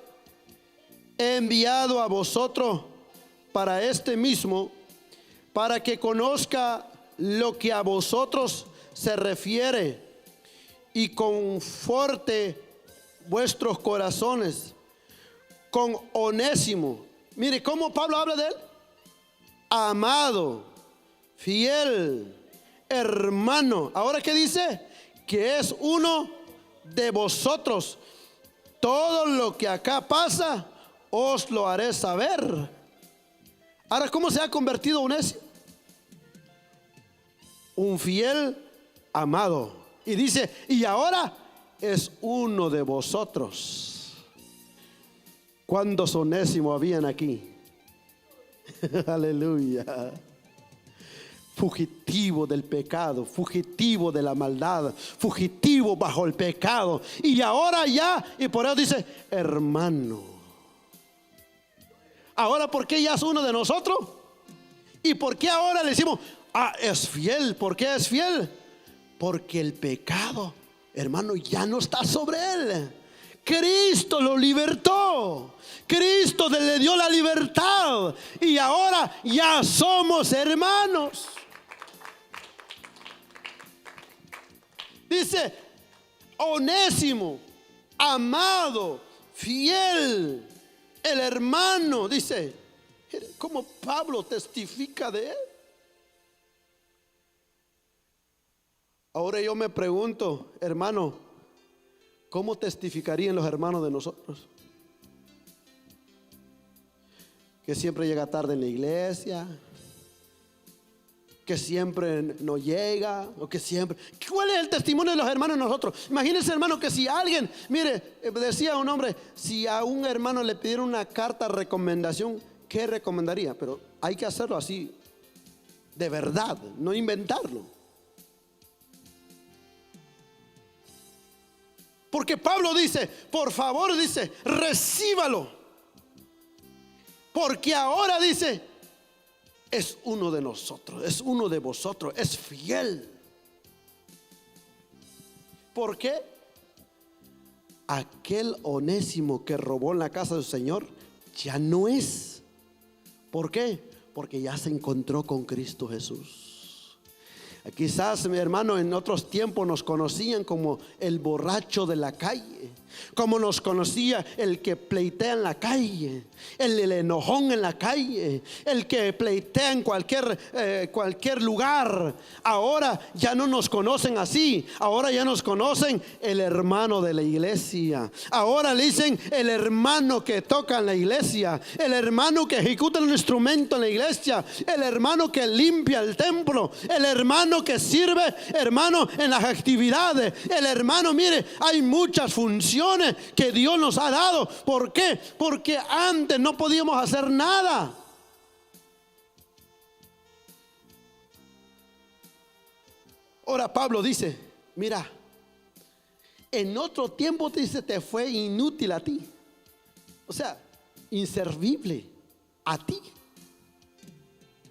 he enviado a vosotros para este mismo, para que conozca lo que a vosotros se refiere y conforte vuestros corazones con Onésimo. Mire cómo Pablo habla de él, amado, fiel, hermano. Ahora ¿qué dice? Que es uno de vosotros. Todo lo que acá pasa os lo haré saber. Ahora, ¿cómo se ha convertido Onésimo? Un fiel amado. Y dice, y ahora es uno de vosotros. ¿Cuántos Onésimo habían aquí? Aleluya. Fugitivo del pecado, fugitivo de la maldad, fugitivo bajo el pecado. Y ahora ya, y por eso dice, hermano. Ahora, ¿por qué ya es uno de nosotros? ¿Y por qué ahora le decimos, es fiel? ¿Por qué es fiel? Porque el pecado, hermano, ya no está sobre él. Cristo lo libertó. Cristo le dio la libertad. Y ahora ya somos hermanos. Dice, Onésimo, amado, fiel, el hermano. Dice, ¿cómo Pablo testifica de él? Ahora yo me pregunto, hermano, ¿cómo testificarían los hermanos de nosotros? Que siempre llega tarde en la iglesia, que siempre no llega, o que siempre... ¿Cuál es el testimonio de los hermanos de nosotros? Imagínense, hermano, que si alguien, mire, decía un hombre, si a un hermano le pidieron una carta de recomendación, ¿qué recomendaría? Pero hay que hacerlo así, de verdad, no inventarlo. Porque Pablo dice, por favor, dice, recíbalo. Porque ahora dice, es uno de nosotros, es uno de vosotros, es fiel. ¿Por qué? Aquel Onésimo que robó en la casa de su Señor ya no es. ¿Por qué? Porque ya se encontró con Cristo Jesús. Quizás, mi hermano, en otros tiempos nos conocían como el borracho de la calle, como nos conocía el que pleitea en la calle, el enojón en la calle, el que pleitea en cualquier lugar. Ahora ya no nos conocen así. Ahora ya nos conocen el hermano de la iglesia. Ahora le dicen el hermano que toca en la iglesia, el hermano que ejecuta el instrumento en la iglesia, el hermano que limpia el templo, el hermano que sirve, hermano, en las actividades, el hermano. Mire, hay muchas funciones que Dios nos ha dado. ¿Por qué? Porque antes no podíamos hacer nada. Ahora Pablo dice, mira, en otro tiempo te fue inútil a ti, o sea, inservible a ti.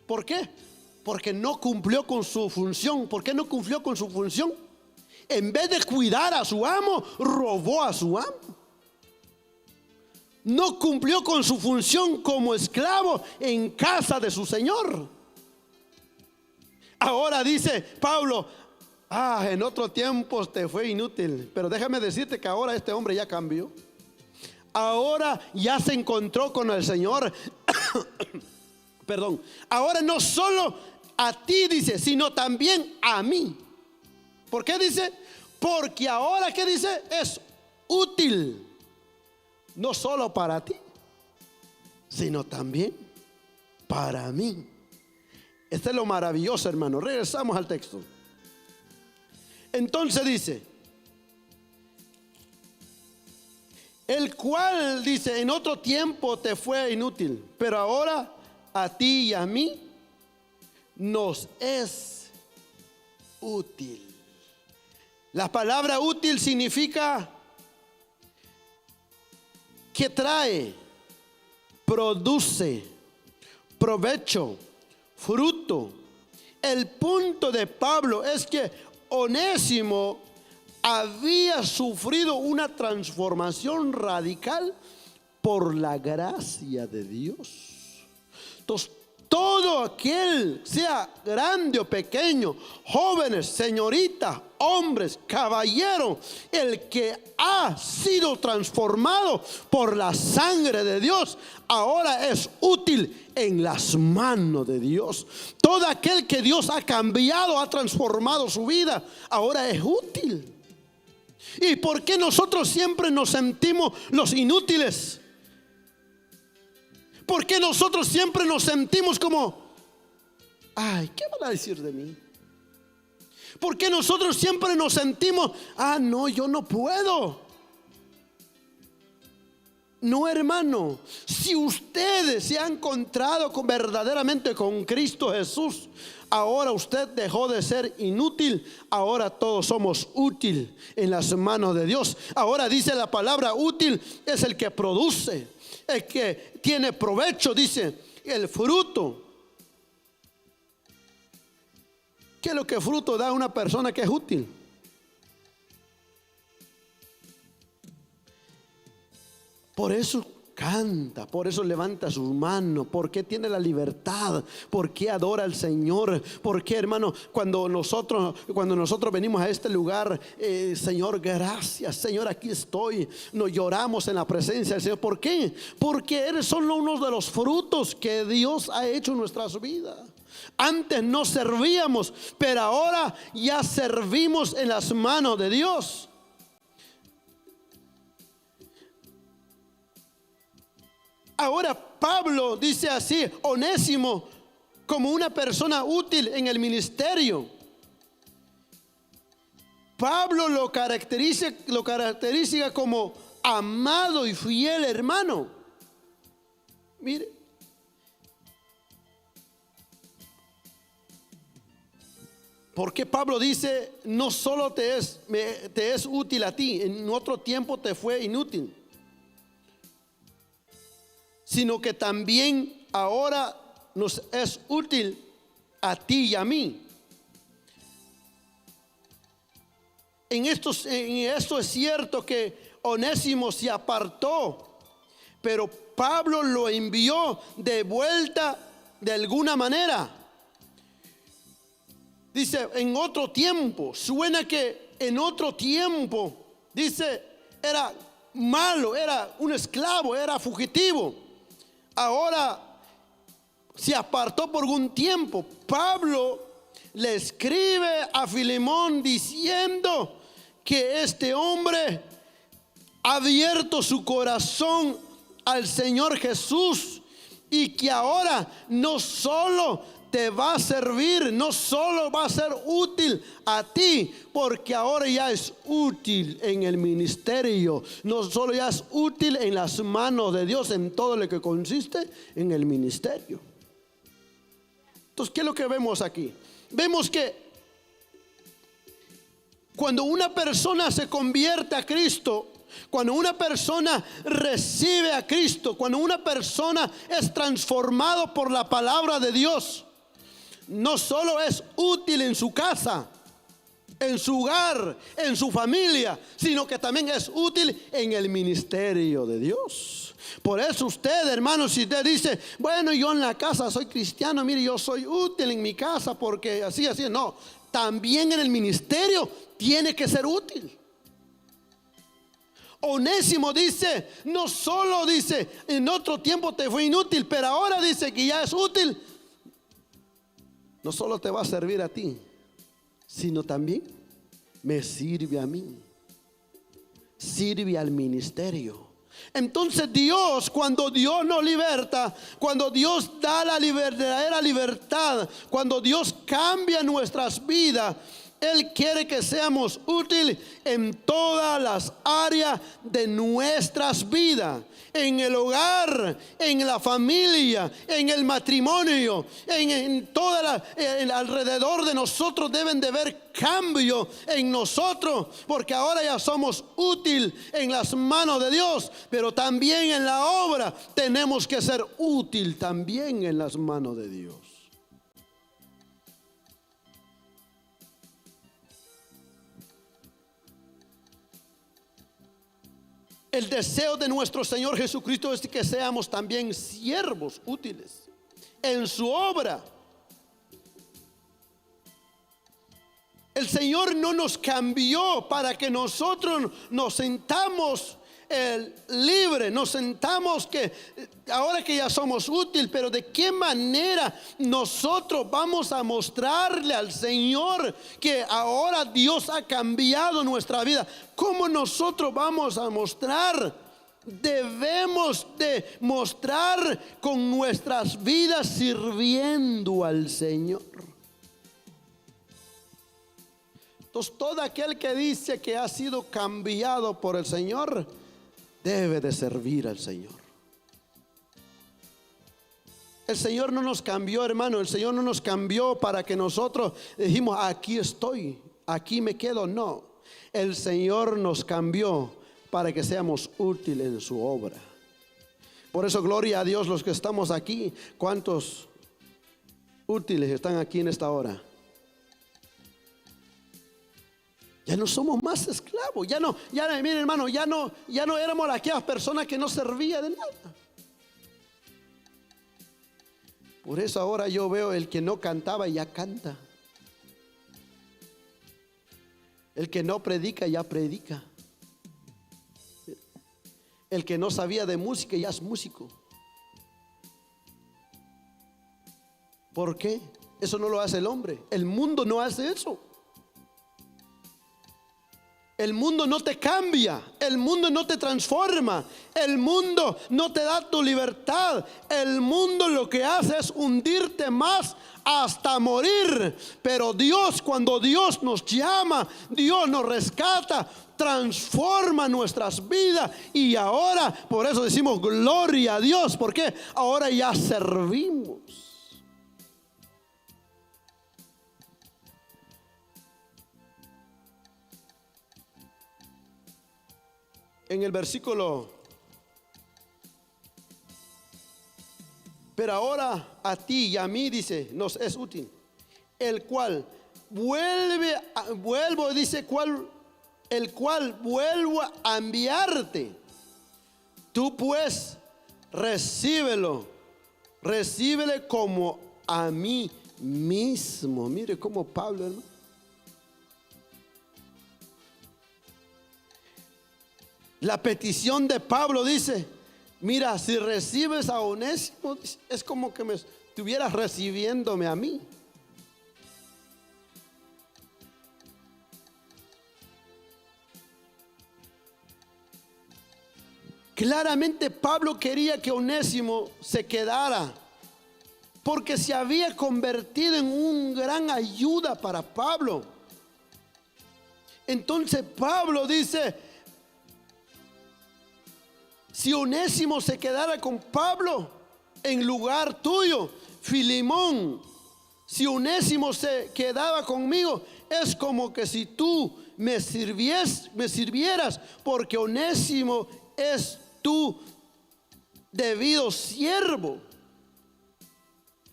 ¿Por qué? Porque no cumplió con su función. ¿Por qué no cumplió con su función? En vez de cuidar a su amo, robó a su amo. no cumplió con su función como esclavo en casa de su Señor. Ahora dice Pablo, en otro tiempo te fue inútil, pero déjame decirte que ahora este hombre ya cambió. Ahora ya se encontró con el Señor. Perdón. Ahora no solo a ti dice, sino también a mí. ¿Por qué dice? Porque ahora, ¿qué dice? Es útil. No solo para ti, sino también para mí. Este es lo maravilloso, hermano. Regresamos al texto. Entonces dice, el cual dice, en otro tiempo te fue inútil, pero ahora a ti y a mí nos es útil. La palabra útil significa que trae, produce, provecho, fruto. El punto de Pablo es que Onésimo había sufrido una transformación radical por la gracia de Dios. Entonces, todo aquel, sea grande o pequeño, jóvenes, señoritas, hombres, caballeros, el que ha sido transformado por la sangre de Dios, ahora es útil en las manos de Dios. Todo aquel que Dios ha cambiado, ha transformado su vida, ahora es útil. ¿Y por qué nosotros siempre nos sentimos los inútiles? ¿Por qué nosotros siempre nos sentimos como, ¿qué van a decir de mí? ¿Por qué nosotros siempre nos sentimos, no, yo no puedo? No, hermano, si ustedes se han encontrado verdaderamente con Cristo Jesús, ahora usted dejó de ser inútil, ahora todos somos útiles en las manos de Dios. Ahora dice la palabra útil es el que produce, el que tiene provecho, dice el fruto. ¿Qué es lo que fruto da a una persona que es útil? Por eso canta, por eso levanta sus manos, porque tiene la libertad, porque adora al Señor, porque, hermano, cuando nosotros venimos a este lugar, Señor, gracias, Señor, aquí estoy, nos lloramos en la presencia del Señor. ¿Por qué? Porque eres solo uno de los frutos que Dios ha hecho en nuestras vidas. Antes no servíamos, pero ahora ya servimos en las manos de Dios. Ahora Pablo dice así, Onésimo como una persona útil en el ministerio. Pablo lo caracteriza como amado y fiel hermano. Mire, porque Pablo dice, no solo te es útil a ti, en otro tiempo te fue inútil, sino que también ahora nos es útil a ti y a mí. En esto es cierto que Onésimo se apartó, pero Pablo lo envió de vuelta de alguna manera. Dice, en otro tiempo, suena que en otro tiempo, dice, era malo, era un esclavo, era fugitivo. Ahora se apartó por un tiempo. Pablo le escribe a Filemón diciendo que este hombre ha abierto su corazón al Señor Jesús y que ahora no solo te va a servir, no solo va a ser útil a ti, porque ahora ya es útil en el ministerio, no solo ya es útil en las manos de Dios, en todo lo que consiste en el ministerio. Entonces, ¿qué es lo que vemos aquí? Vemos que cuando una persona se convierte a Cristo, cuando una persona recibe a Cristo, cuando una persona es transformado por la palabra de Dios, no solo es útil en su casa, en su hogar, en su familia, sino que también es útil en el ministerio de Dios. Por eso usted, hermano, si usted dice, bueno, yo en la casa soy cristiano, mire, yo soy útil en mi casa porque así, no, también en el ministerio tiene que ser útil. Onésimo dice, no solo dice, en otro tiempo te fue inútil, pero ahora dice que ya es útil. No solo te va a servir a ti, sino también me sirve a mí, sirve al ministerio. Entonces Dios, cuando Dios nos liberta, cuando Dios da la verdadera libertad, cuando Dios cambia nuestras vidas, Él quiere que seamos útiles en todas las áreas de nuestras vidas. En el hogar, en la familia, en el matrimonio, en toda alrededor de nosotros deben de haber cambio en nosotros, porque ahora ya somos útiles en las manos de Dios, pero también en la obra tenemos que ser útil también en las manos de Dios. El deseo de nuestro Señor Jesucristo es que seamos también siervos útiles en su obra. El Señor no nos cambió para que nosotros nos sentamos libre, nos sentamos que ahora que ya somos útiles, pero de qué manera nosotros vamos a mostrarle al Señor que ahora Dios ha cambiado nuestra vida. ¿Cómo nosotros vamos a mostrar? Debemos de mostrar con nuestras vidas sirviendo al Señor. Entonces todo aquel que dice que ha sido cambiado por el Señor debe de servir al Señor. El Señor no nos cambió, hermano. El Señor no nos cambió para que nosotros dijimos, aquí estoy, aquí me quedo. No, el Señor nos cambió para que seamos útiles en su obra. Por eso gloria a Dios los que estamos aquí. ¿Cuántos útiles están aquí en esta hora? Ya no somos más esclavos. Mire, hermano, ya no éramos aquellas personas que no servían de nada. Por eso ahora yo veo el que no cantaba ya canta. El que no predica ya predica. El que no sabía de música ya es músico. ¿Por qué? Eso no lo hace el hombre. El mundo no hace eso. El mundo no te cambia, el mundo no te transforma, el mundo no te da tu libertad. El mundo lo que hace es hundirte más hasta morir. Pero Dios, cuando Dios nos llama, Dios nos rescata, transforma nuestras vidas. Y ahora, por eso decimos gloria a Dios, porque ahora ya servimos. En el versículo, pero ahora a ti y a mí, dice, nos es útil, el cual el cual vuelvo a enviarte. Tú pues recíbele como a mí mismo. Mire cómo Pablo, hermano. La petición de Pablo dice, mira, si recibes a Onésimo, es como que me estuvieras recibiéndome a mí. Claramente Pablo quería que Onésimo se quedara, porque se había convertido en un gran ayuda para Pablo. Entonces Pablo dice, si Onésimo se quedara con Pablo en lugar tuyo, Filemón, si Onésimo se quedaba conmigo, es como que si tú me sirvieras, porque Onésimo es tu debido siervo.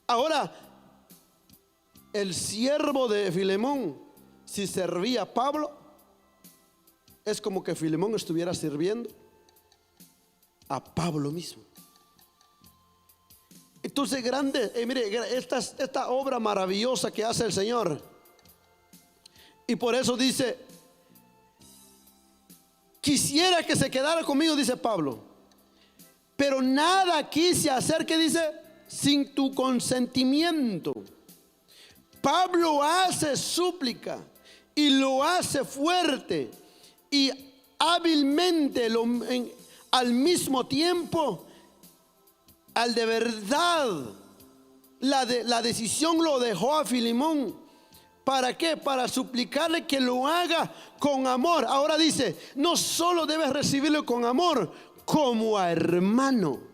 Ahora, el siervo de Filemón si servía a Pablo, es como que Filemón estuviera sirviendo a Pablo mismo. Entonces, grande, mire, esta obra maravillosa que hace el Señor. Y por eso dice: quisiera que se quedara conmigo, dice Pablo, pero nada quise hacer, que dice, sin tu consentimiento. Pablo hace súplica y lo hace fuerte y hábilmente, al mismo tiempo. Al de verdad, la decisión lo dejó a Filemón. ¿Para qué? Para suplicarle que lo haga con amor. Ahora dice, no solo debes recibirlo con amor, como a hermano.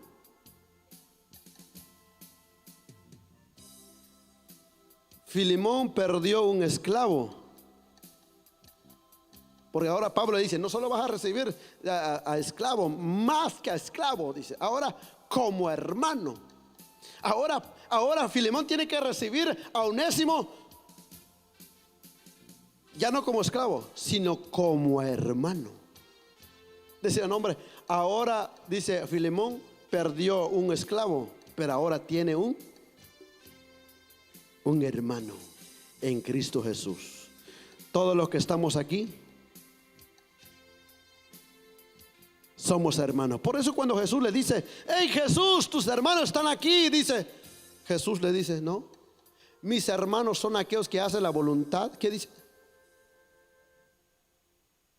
Filemón perdió un esclavo, porque ahora Pablo le dice, no solo vas a recibir a esclavo, más que a esclavo, dice, ahora como hermano. Ahora Filemón tiene que recibir a Onésimo, ya no como esclavo, sino como hermano. Decía, no, hombre, ahora dice Filemón perdió un esclavo, pero ahora tiene un hermano en Cristo Jesús. Todos los que estamos aquí somos hermanos. Por eso cuando Jesús le dice, hey Jesús, tus hermanos están aquí, Jesús le dice, no, mis hermanos son aquellos que hacen la voluntad. ¿Qué dice?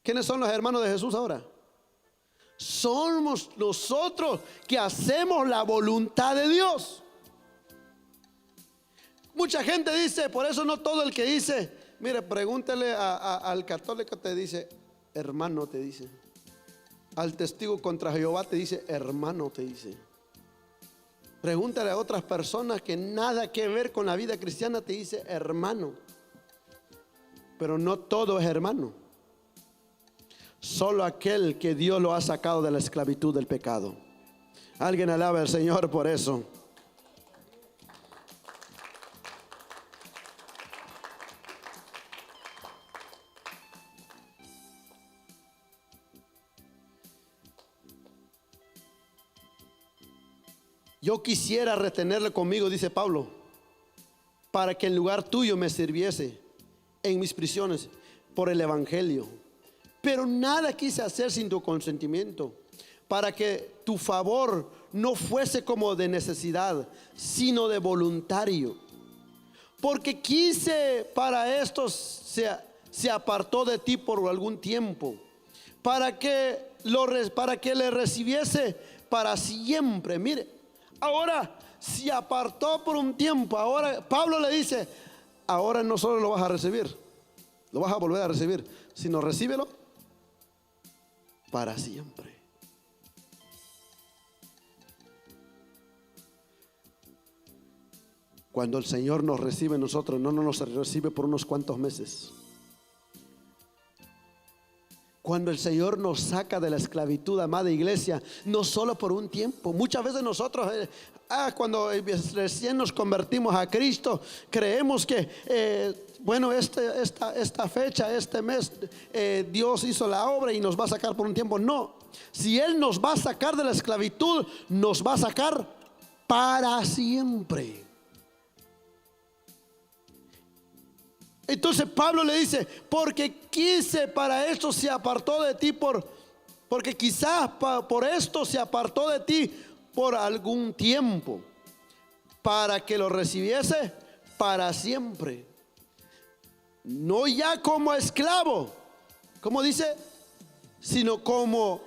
¿Quiénes son los hermanos de Jesús ahora? Somos nosotros que hacemos la voluntad de Dios. Mucha gente dice, por eso no todo el que dice, mire, pregúntele al católico, te dice hermano, te dice. Al testigo contra Jehová te dice hermano, te dice. Pregúntale a otras personas que nada que ver con la vida cristiana, te dice hermano. Pero no todo es hermano. Solo aquel que Dios lo ha sacado de la esclavitud del pecado. Alguien alaba al Señor por eso. Yo quisiera retenerle conmigo, dice Pablo, para que en lugar tuyo me sirviese en mis prisiones por el evangelio. Pero nada quise hacer sin tu consentimiento, para que tu favor no fuese como de necesidad, sino de voluntario. Porque quise para estos se apartó de ti por algún tiempo, para que le recibiese para siempre. Mire, ahora se apartó por un tiempo. Ahora Pablo le dice, ahora no solo lo vas a recibir, lo vas a volver a recibir, sino recíbelo para siempre. Cuando el Señor nos recibe, nosotros no nos recibe por unos cuantos meses. Cuando el Señor nos saca de la esclavitud, amada iglesia, no solo por un tiempo. Muchas veces nosotros, cuando recién nos convertimos a Cristo, creemos que, bueno, esta fecha, este mes, Dios hizo la obra y nos va a sacar por un tiempo. No, si Él nos va a sacar de la esclavitud, nos va a sacar para siempre. Entonces Pablo le dice, porque quise para esto se apartó de ti porque quizás por esto se apartó de ti por algún tiempo, para que lo recibiese para siempre. No ya como esclavo, como dice, sino como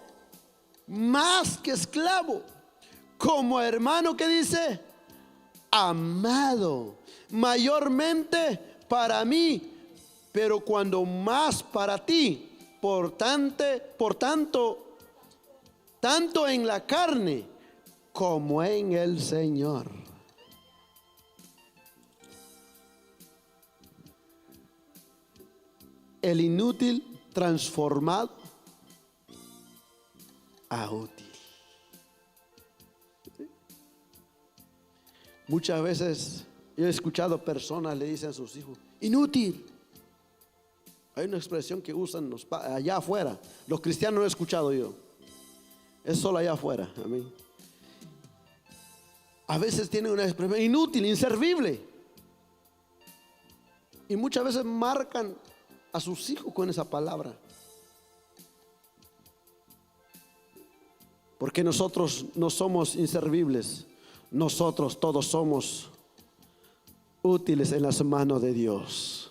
más que esclavo, como hermano, que dice, amado, mayormente para mí, pero cuando más para ti, por tanto, tanto en la carne como en el Señor. El inútil transformado a útil. Muchas veces yo he escuchado personas le dicen a sus hijos, inútil, Hay una expresión que usan allá afuera. Los cristianos no he escuchado yo. Es solo allá afuera. Amén. A veces tienen una expresión inútil, inservible. Y muchas veces marcan a sus hijos con esa palabra. Porque nosotros no somos inservibles. Nosotros todos somos útiles en las manos de Dios.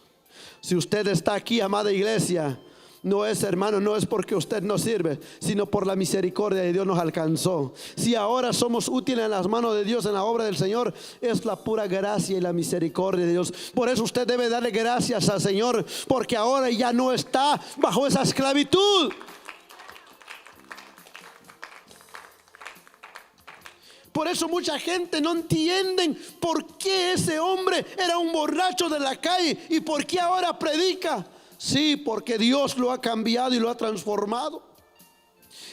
Si usted está aquí, amada iglesia, no es, hermano, no es porque usted no sirve, sino por la misericordia de Dios nos alcanzó. Si ahora somos útiles en las manos de Dios, en la obra del Señor, es la pura gracia y la misericordia de Dios. Por eso usted debe darle gracias al Señor, porque ahora ya no está bajo esa esclavitud. Por eso mucha gente no entiende por qué ese hombre era un borracho de la calle y por qué ahora predica. Sí, porque Dios lo ha cambiado y lo ha transformado.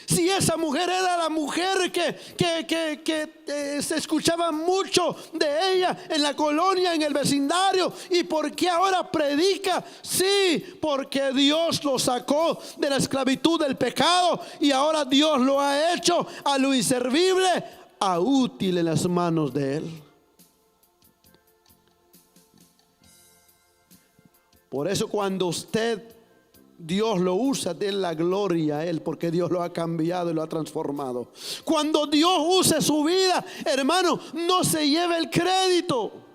Si esa mujer era la mujer que se escuchaba mucho de ella en la colonia, en el vecindario, ¿y por qué ahora predica? Sí, porque Dios lo sacó de la esclavitud del pecado y ahora Dios lo ha hecho a lo inservible, a útil en las manos de Él. Por eso cuando Dios lo usa, den la gloria a Él, porque Dios lo ha cambiado y lo ha transformado. Cuando Dios use su vida, hermano, no se lleve el crédito.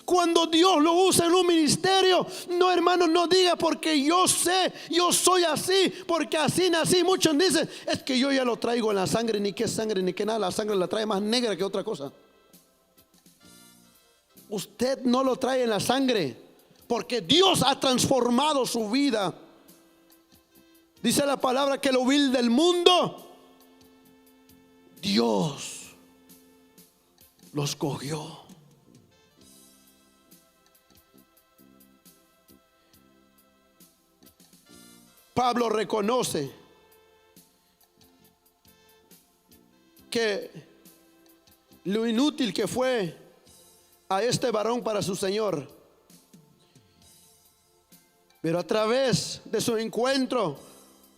Cuando Dios lo usa en un ministerio, no, hermano, no diga porque yo sé, yo soy así, porque así nací. Muchos dicen, es que yo ya lo traigo en la sangre, ni qué sangre, ni qué nada. La sangre la trae más negra que otra cosa. Usted no lo trae en la sangre, porque Dios ha transformado su vida. Dice la palabra que lo vil del mundo, Dios los cogió. Pablo reconoce que lo inútil que fue a este varón para su Señor, pero a través de su encuentro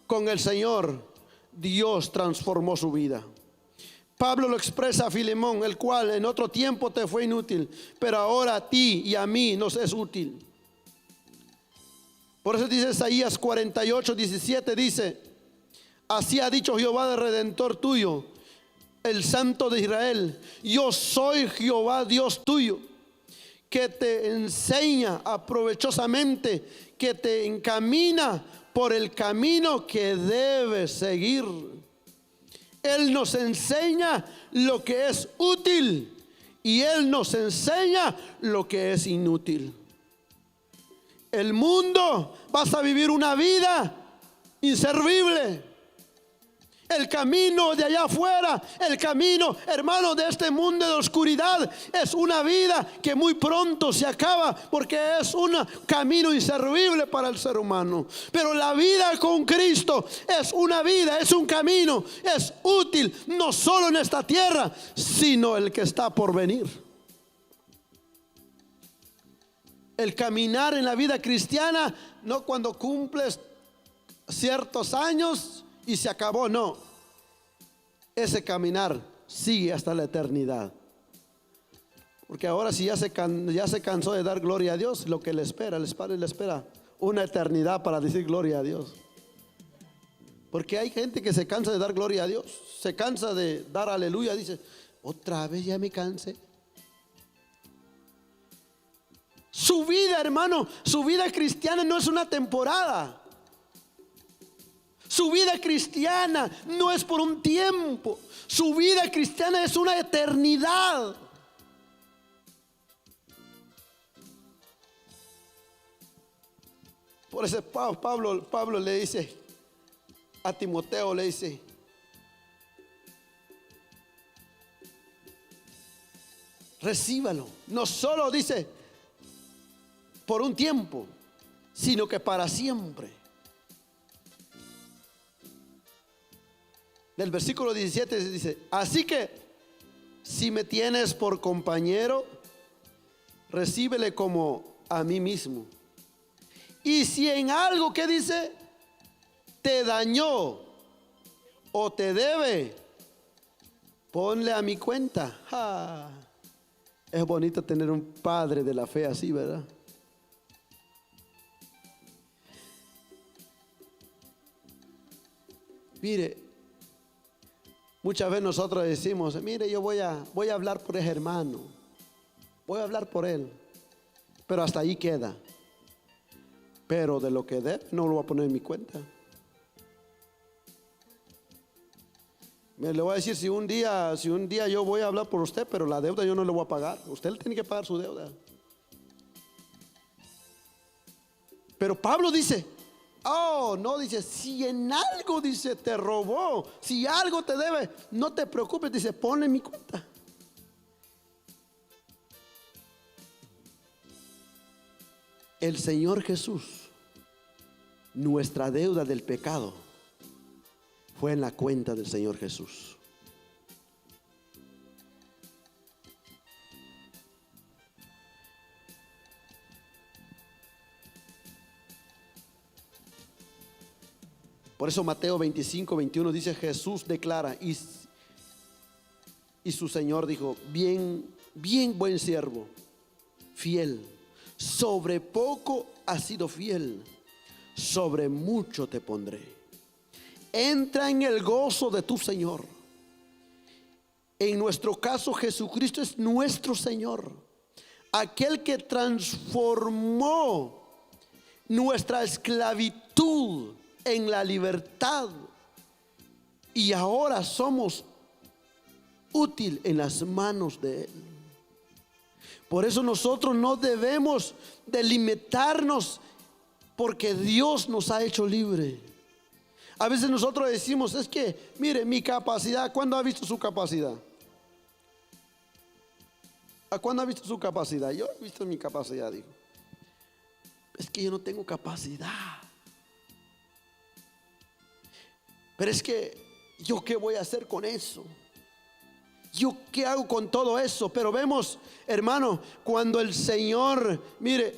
con el Señor, Dios transformó su vida. Pablo lo expresa a Filemón, el cual en otro tiempo te fue inútil, pero ahora a ti y a mí nos es útil. Por eso dice Isaías 48:17, dice: así ha dicho Jehová, de Redentor tuyo, el Santo de Israel: yo soy Jehová Dios tuyo, que te enseña aprovechosamente, que te encamina por el camino que debes seguir. Él nos enseña lo que es útil y Él nos enseña lo que es inútil. El mundo, vas a vivir una vida inservible. El camino de allá afuera, el camino, hermano, de este mundo de oscuridad, es una vida que muy pronto se acaba, porque es un camino inservible para el ser humano. Pero la vida con Cristo es una vida, es un camino, es útil, no solo en esta tierra, sino el que está por venir. El caminar en la vida cristiana, no cuando cumples ciertos años y se acabó, no. Ese caminar sigue hasta la eternidad. Porque ahora si ya se cansó de dar gloria a Dios, lo que le espera, el Padre le espera una eternidad para decir gloria a Dios. Porque hay gente que se cansa de dar gloria a Dios, se cansa de dar aleluya, dice, otra vez ya me cansé. Su vida, hermano, su vida cristiana no es una temporada. Su vida cristiana no es por un tiempo. Su vida cristiana es una eternidad. Por eso Pablo le dice a Timoteo, le dice: recíbalo. No solo dice por un tiempo, sino que para siempre. Del versículo 17 dice: así que si me tienes por compañero, recíbele como a mí mismo. Y si en algo, ¿qué dice? Te dañó o te debe, ponle a mi cuenta. Es bonito tener un padre de la fe así, ¿verdad? Mire, muchas veces nosotros decimos, mire, yo voy a hablar por ese hermano, voy a hablar por él, pero hasta ahí queda. Pero de lo que debe, no lo voy a poner en mi cuenta. Me le voy a decir, si un día yo voy a hablar por usted, pero la deuda yo no le voy a pagar. Usted le tiene que pagar su deuda. Pero Pablo dice, no, dice, si en algo, dice, te robó, si algo te debe, no te preocupes, dice, ponle en mi cuenta. El Señor Jesús, nuestra deuda del pecado fue en la cuenta del Señor Jesús. Por eso Mateo 25:21 dice, Jesús declara, y su Señor dijo, bien buen siervo, fiel, sobre poco has sido fiel, sobre mucho te pondré. Entra en el gozo de tu Señor. En nuestro caso, Jesucristo es nuestro Señor, aquel que transformó nuestra esclavitud en la libertad, y ahora somos útil en las manos de Él. Por eso nosotros no debemos de limitarnos, porque Dios nos ha hecho libre. A veces nosotros decimos, es que, mire, mi capacidad, ¿cuándo ha visto su capacidad? ¿A cuándo ha visto su capacidad? Yo he visto mi capacidad, digo. Es que yo no tengo capacidad. Pero es que, ¿yo qué voy a hacer con eso? ¿Yo qué hago con todo eso? Pero vemos, hermano, cuando el Señor, mire,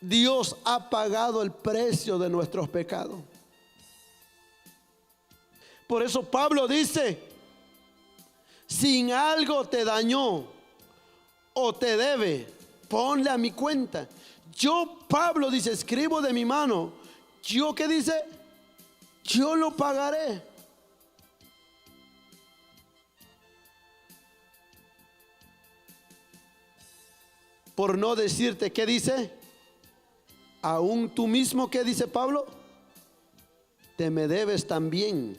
Dios ha pagado el precio de nuestros pecados. Por eso Pablo dice, si en algo te dañó o te debe, ponle a mi cuenta. Yo, Pablo dice, escribo de mi mano. ¿Yo qué dice? Yo lo pagaré. Por no decirte, ¿qué dice? Aún tú mismo, ¿qué dice Pablo? Te me debes también.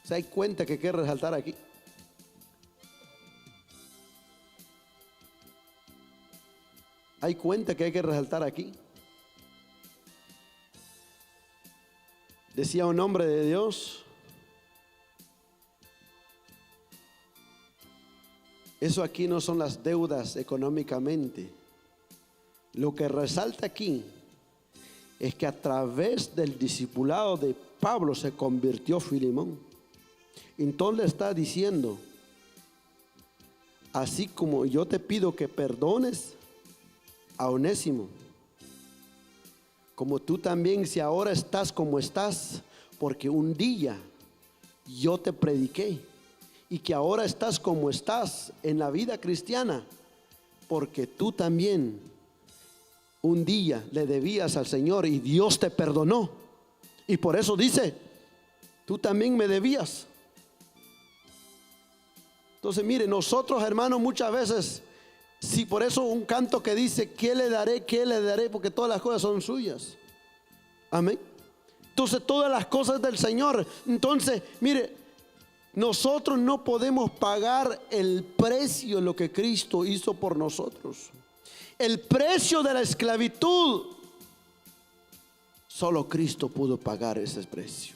¿Se da cuenta que quiere resaltar aquí? ¿Hay cuenta que hay que resaltar aquí? Decía un hombre de Dios, eso aquí no son las deudas económicamente. Lo que resalta aquí es que a través del discipulado de Pablo se convirtió Filemón. Entonces le está diciendo, así como yo te pido que perdones a Onésimo, como tú también, si ahora estás como estás, porque un día yo te prediqué, y que ahora estás como estás en la vida cristiana, porque tú también un día le debías al Señor y Dios te perdonó, y por eso dice, tú también me debías. Entonces mire, nosotros, hermanos, muchas veces, si por eso un canto que dice, ¿qué le daré? ¿Qué le daré? Porque todas las cosas son suyas. Amén. Entonces todas las cosas del Señor. Entonces mire, nosotros no podemos pagar el precio de lo que Cristo hizo por nosotros. El precio de la esclavitud, solo Cristo pudo pagar ese precio.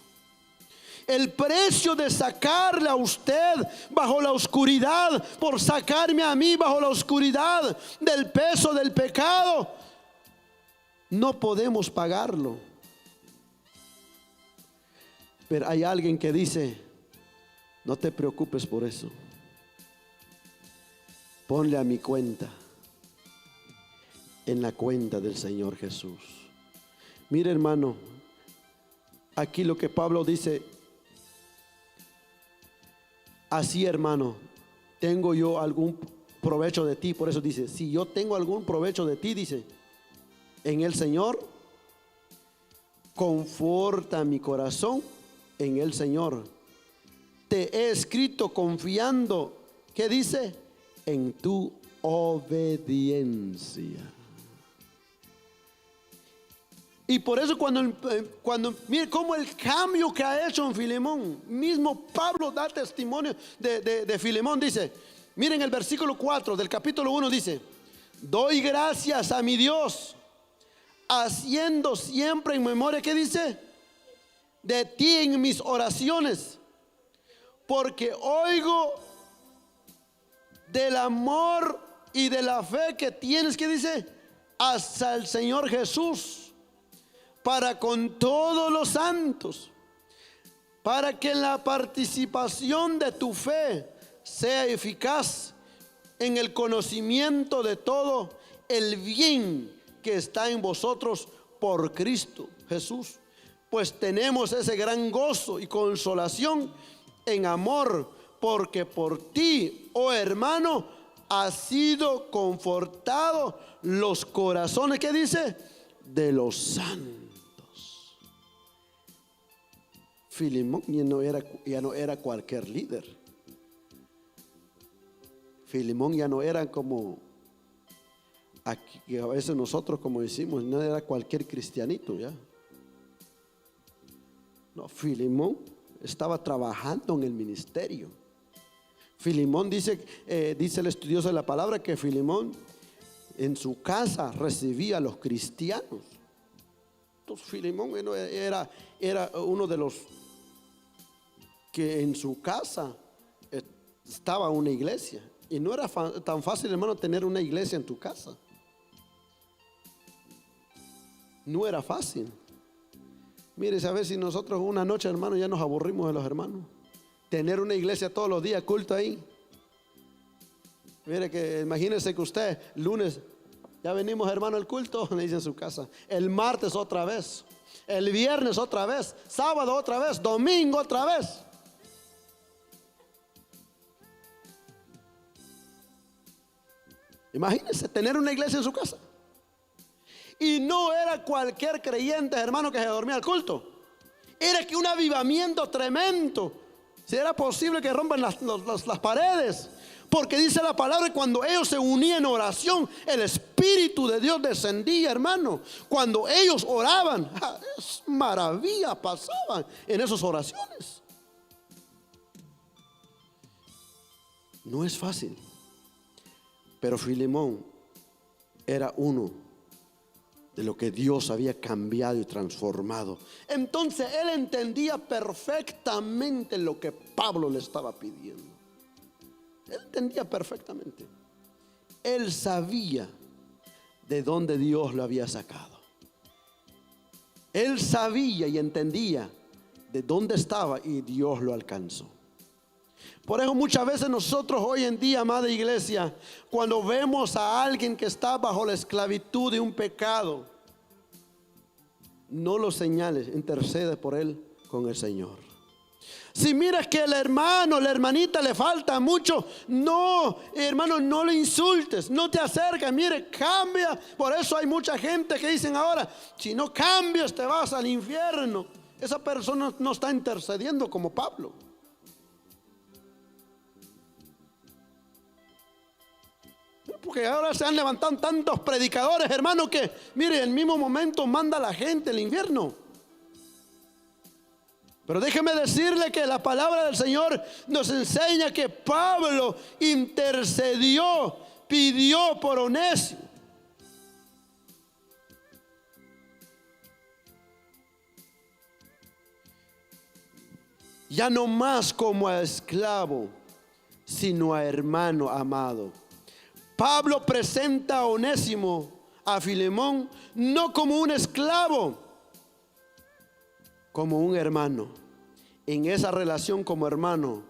El precio de sacarle a usted bajo la oscuridad, por sacarme a mí bajo la oscuridad del peso del pecado, no podemos pagarlo. Pero hay alguien que dice, no te preocupes por eso, ponle a mi cuenta. en la cuenta del Señor Jesús. Mire, hermano, aquí lo que Pablo dice: así, hermano, tengo yo algún provecho de ti. Por eso dice: si yo tengo algún provecho de ti, dice, en el Señor, conforta mi corazón en el Señor. Te he escrito confiando, ¿qué dice? En tu obediencia. Y por eso cuando mire cómo el cambio que ha hecho en Filemón, mismo Pablo da testimonio de Filemón. Dice, miren el versículo 4 del capítulo 1, dice: doy gracias a mi Dios, haciendo siempre en memoria, ¿qué dice? De ti en mis oraciones, porque oigo del amor y de la fe que tienes, ¿qué dice? Hasta el Señor Jesús, para con todos los santos, para que la participación de tu fe sea eficaz en el conocimiento de todo el bien que está en vosotros por Cristo Jesús. Pues tenemos ese gran gozo y consolación en amor, porque por ti, oh hermano, ha sido confortado los corazones, ¿qué dice? De los santos. Filemón ya no era cualquier líder. Filemón ya no era como aquí, a veces nosotros como decimos, no era cualquier cristianito ya. No, Filemón estaba trabajando en el ministerio. Filemón dice el estudioso de la palabra, que Filemón en su casa recibía a los cristianos. Entonces Filemón era uno de los que en su casa estaba una iglesia. Y no era tan fácil, hermano, tener una iglesia en tu casa. No era fácil. Mire, a ver si nosotros una noche, hermano, ya nos aburrimos de los hermanos. Tener una iglesia todos los días, culto ahí. Mire, que imagínese que usted lunes, ya venimos, hermano, al culto, le dice en su casa. El martes otra vez, el viernes otra vez, sábado otra vez, domingo otra vez. Imagínese tener una iglesia en su casa. Y no era cualquier creyente, hermano, que se dormía al culto. Era que un avivamiento tremendo. Si era posible que rompan las paredes. Porque dice la palabra que cuando ellos se unían en oración, el Espíritu de Dios descendía, hermano. Cuando ellos oraban, maravillas pasaban en esas oraciones. No es fácil. Pero Filemón era uno de lo que Dios había cambiado y transformado. Entonces él entendía perfectamente lo que Pablo le estaba pidiendo. Él entendía perfectamente. Él sabía de dónde Dios lo había sacado. Él sabía y entendía de dónde estaba y Dios lo alcanzó. Por eso muchas veces nosotros hoy en día, amada iglesia, cuando vemos a alguien que está bajo la esclavitud de un pecado, no lo señales, intercede por él con el Señor. Si miras que el hermano, la hermanita le falta mucho, no, hermano, no le insultes, no te acerques, mire, cambia. Por eso hay mucha gente que dicen ahora, si no cambias te vas al infierno. Esa persona no está intercediendo como Pablo. Porque ahora se han levantado tantos predicadores, hermano, que mire, en el mismo momento manda a la gente al infierno. Pero déjeme decirle que la palabra del Señor nos enseña que Pablo intercedió, pidió por Onésimo. Ya no más como a esclavo, sino a hermano amado. Pablo presenta a Onésimo, a Filemón, no como un esclavo, como un hermano. En esa relación como hermano,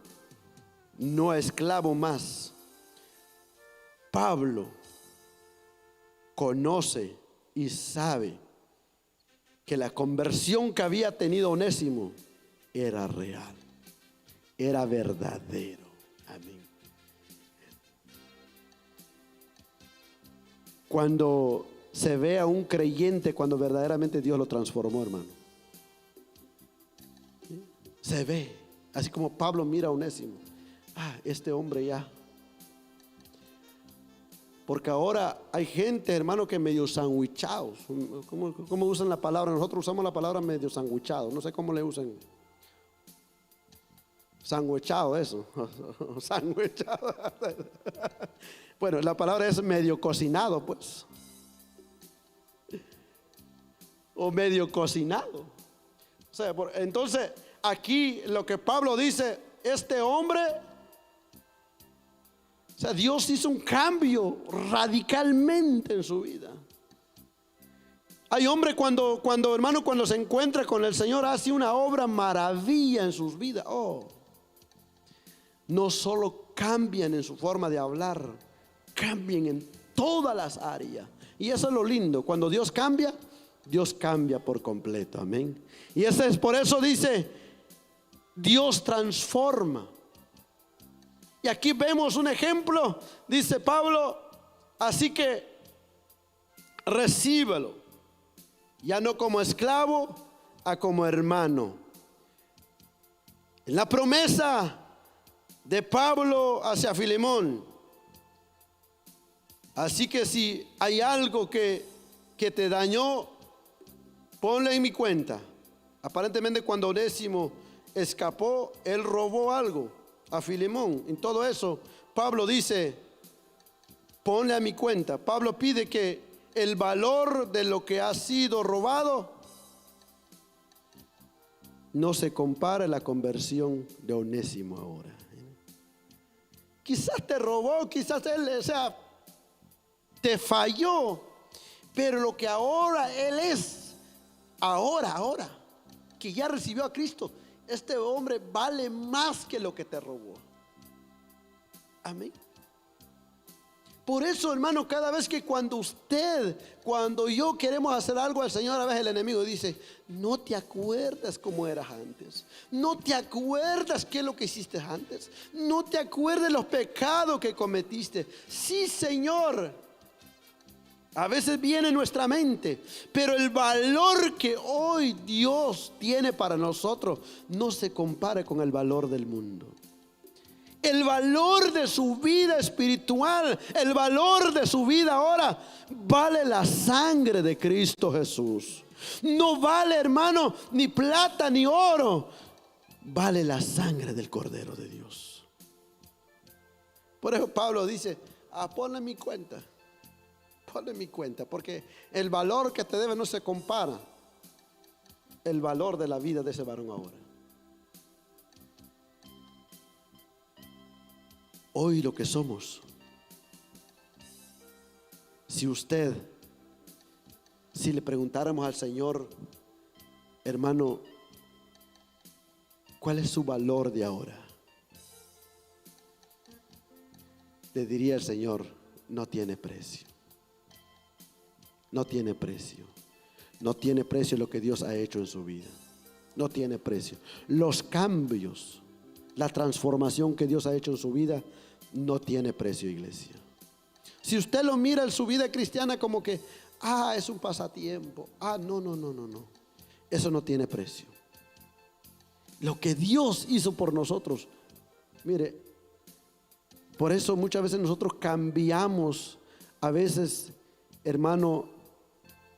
no esclavo más, Pablo conoce y sabe que la conversión que había tenido Onésimo era real, era verdadero. Amén. Cuando se ve a un creyente, cuando verdaderamente Dios lo transformó, hermano, se ve, así como Pablo mira a Onésimo, este hombre ya. Porque ahora hay gente, hermano, que medio sandwichados. ¿Cómo usan la palabra? Nosotros usamos la palabra medio sandwichado. No sé cómo le usan. Sandwichado, eso. Sandwichado. Bueno, la palabra es medio cocinado, pues. O medio cocinado. O sea, entonces, aquí lo que Pablo dice, este hombre, o sea, Dios hizo un cambio radicalmente en su vida. Hay hombre cuando hermano, cuando se encuentra con el Señor, hace una obra maravilla en sus vidas. No solo cambian en su forma de hablar, cambian en todas las áreas. Y eso es lo lindo, cuando Dios cambia por completo, amén. Y ese es por eso dice, Dios transforma. Y aquí vemos un ejemplo, dice Pablo, así que recíbelo, ya no como esclavo, a como hermano. En la promesa de Pablo hacia Filemón, así que si hay algo que te dañó, ponle en mi cuenta. Aparentemente cuando Onésimo escapó, él robó algo a Filemón. En todo eso, Pablo dice, ponle a mi cuenta. Pablo pide que el valor de lo que ha sido robado no se compare a la conversión de Onésimo ahora. Quizás te robó, quizás él, te falló, pero lo que ahora él es, ahora, que ya recibió a Cristo, este hombre vale más que lo que te robó. Amén. Por eso, hermano, cada vez que cuando yo queremos hacer algo al Señor, a veces el enemigo dice, no te acuerdas cómo eras antes, no te acuerdas qué es lo que hiciste antes, no te acuerdas los pecados que cometiste. Sí, Señor, a veces viene en nuestra mente, pero el valor que hoy Dios tiene para nosotros no se compara con el valor del mundo. El valor de su vida espiritual, el valor de su vida ahora, vale la sangre de Cristo Jesús. No vale, hermano, ni plata ni oro. Vale la sangre del Cordero de Dios. Por eso Pablo dice, ponle mi cuenta. Ponle mi cuenta, porque el valor que te debe no se compara el valor de la vida de ese varón ahora. Hoy lo que somos, si le preguntáramos al Señor, hermano, ¿cuál es su valor de ahora? Le diría el Señor, no tiene precio. No tiene precio. No tiene precio lo que Dios ha hecho en su vida. No tiene precio. Los cambios, la transformación que Dios ha hecho en su vida, no tiene precio, iglesia. Si usted lo mira en su vida cristiana como que, es un pasatiempo. No. Eso no tiene precio. Lo que Dios hizo por nosotros, mire, por eso muchas veces nosotros cambiamos, a veces, hermano,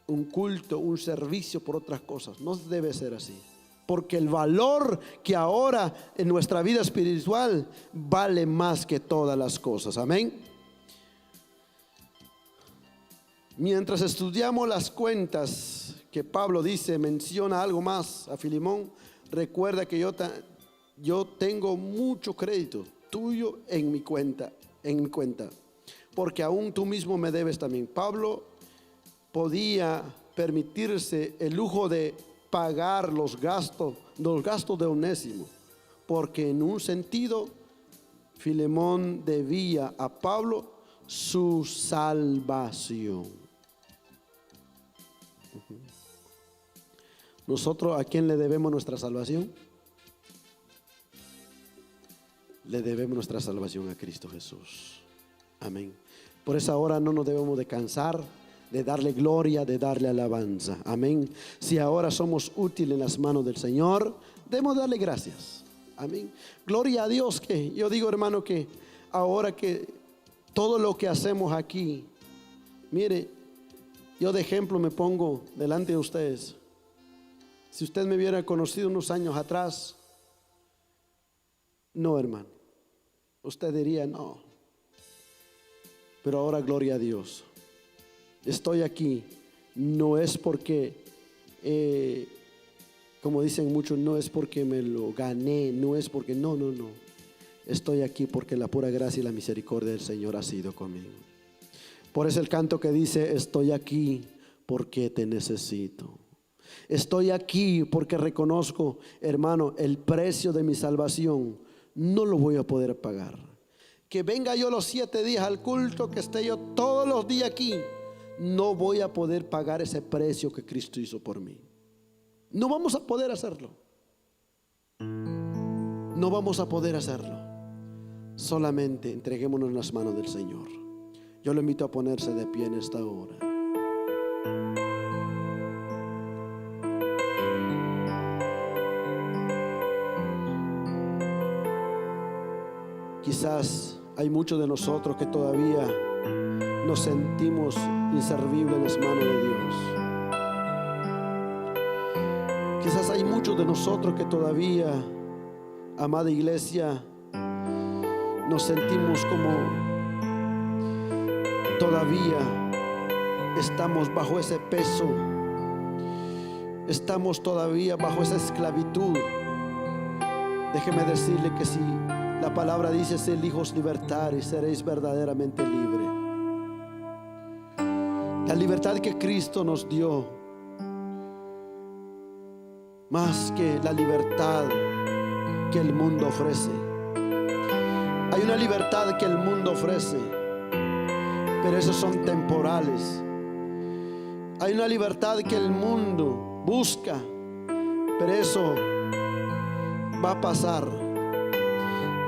un culto, un servicio por otras cosas. No debe ser así, porque el valor que ahora en nuestra vida espiritual vale más que todas las cosas. Amén. Mientras estudiamos las cuentas que Pablo dice, menciona algo más a Filemón. Recuerda que yo tengo mucho crédito tuyo en mi cuenta, porque aún tú mismo me debes también. Pablo podía permitirse el lujo de pagar los gastos de Onésimo, porque en un sentido Filemón debía a Pablo su salvación. ¿Nosotros a quién le debemos nuestra salvación? Le debemos nuestra salvación a Cristo Jesús. Amén. Por esa hora no nos debemos de cansar de darle gloria, de darle alabanza. Amén. Si ahora somos útiles en las manos del Señor, debemos darle gracias. Amén. Gloria a Dios, que yo digo, hermano, que ahora que todo lo que hacemos aquí, mire, yo de ejemplo me pongo delante de ustedes. Si usted me hubiera conocido unos años atrás, no, hermano, usted diría no. Pero ahora, gloria a Dios, estoy aquí. No es porque, como dicen muchos, no es porque me lo gané, no es porque, no. Estoy aquí porque la pura gracia y la misericordia del Señor ha sido conmigo. Por eso el canto que dice, estoy aquí porque te necesito. Estoy aquí porque reconozco, hermano, el precio de mi salvación no lo voy a poder pagar. Que venga yo los 7 días al culto, que esté yo todos los días aquí, no voy a poder pagar ese precio que Cristo hizo por mí. No vamos a poder hacerlo. No vamos a poder hacerlo. Solamente entreguémonos en las manos del Señor. Yo lo invito a ponerse de pie en esta hora. Quizás hay muchos de nosotros que todavía nos sentimos inservibles en las manos de Dios. Quizás hay muchos de nosotros que todavía, amada iglesia, nos sentimos como todavía estamos bajo ese peso, estamos todavía bajo esa esclavitud. Déjeme decirle que si la palabra dice ser hijos libertad y seréis verdaderamente libres. La libertad que Cristo nos dio, más que la libertad que el mundo ofrece. Hay una libertad que el mundo ofrece, pero esos son temporales. Hay una libertad que el mundo busca, pero eso va a pasar.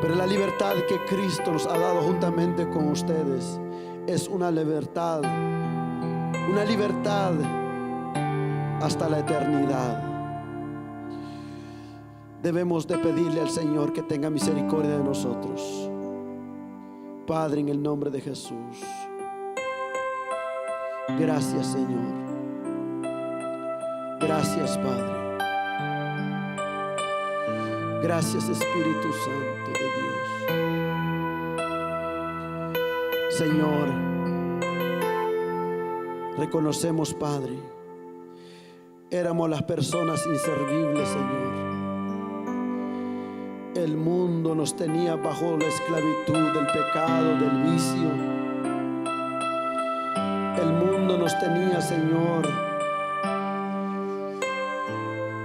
Pero la libertad que Cristo nos ha dado juntamente con ustedes es una libertad hasta la eternidad. Debemos de pedirle al Señor que tenga misericordia de nosotros. Padre, en el nombre de Jesús, gracias, Señor. Gracias, Padre. Gracias, Espíritu Santo de Dios. Señor, reconocemos, Padre, éramos las personas inservibles, Señor. El mundo nos tenía bajo la esclavitud del pecado, del vicio. El mundo nos tenía, Señor,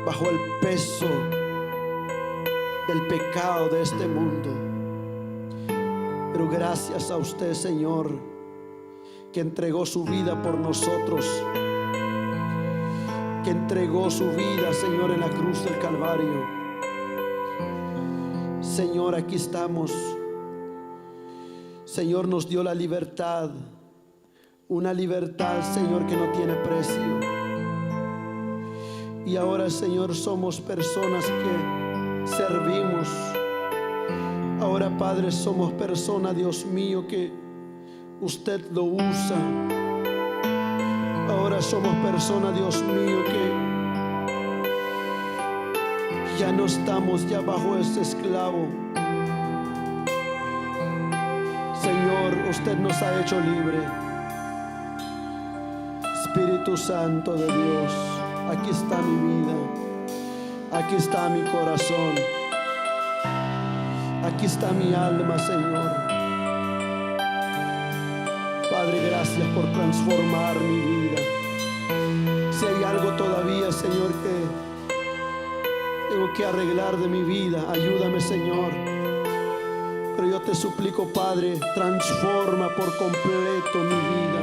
bajo el peso del pecado de este mundo. Pero gracias a usted, Señor, que entregó su vida por nosotros, que entregó su vida, Señor, en la cruz del Calvario. Señor, aquí estamos. Señor, nos dio la libertad, una libertad, Señor, que no tiene precio. Y ahora, Señor, somos personas que servimos. Ahora, Padre, somos personas, Dios mío, que usted lo usa. Ahora somos personas, Dios mío, que ya no estamos ya bajo ese esclavo. Señor, usted nos ha hecho libre. Espíritu Santo de Dios, aquí está mi vida, aquí está mi corazón, aquí está mi alma, Señor. Padre, gracias por transformar mi vida. Si hay algo todavía, Señor, que tengo que arreglar de mi vida, ayúdame, Señor. Pero yo te suplico, Padre, transforma por completo mi vida.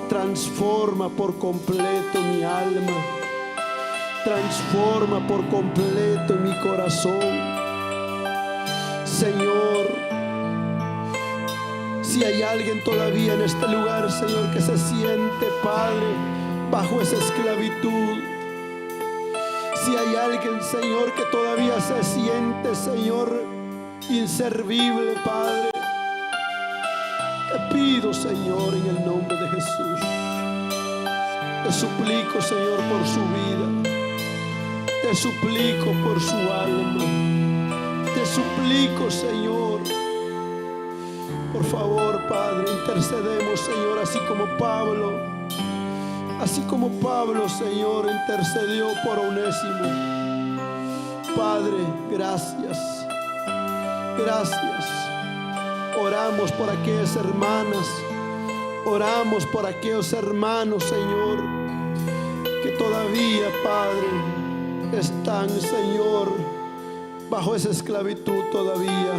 Transforma por completo mi alma. Transforma por completo mi corazón. Señor, si hay alguien todavía en este lugar, Señor, que se siente, Padre, bajo esa esclavitud. Si hay alguien, Señor, que todavía se siente, Señor, inservible, Padre, te pido, Señor, en el nombre de Jesús, te suplico, Señor, por su vida. Te suplico por su alma. Te suplico, Señor. Por favor, Padre, intercedemos, Señor, así como Pablo. Así como Pablo, Señor, intercedió por Onésimo. Padre, gracias. Gracias. Oramos por aquellas hermanas. Oramos por aquellos hermanos, Señor, que todavía, Padre, están, Señor, bajo esa esclavitud todavía.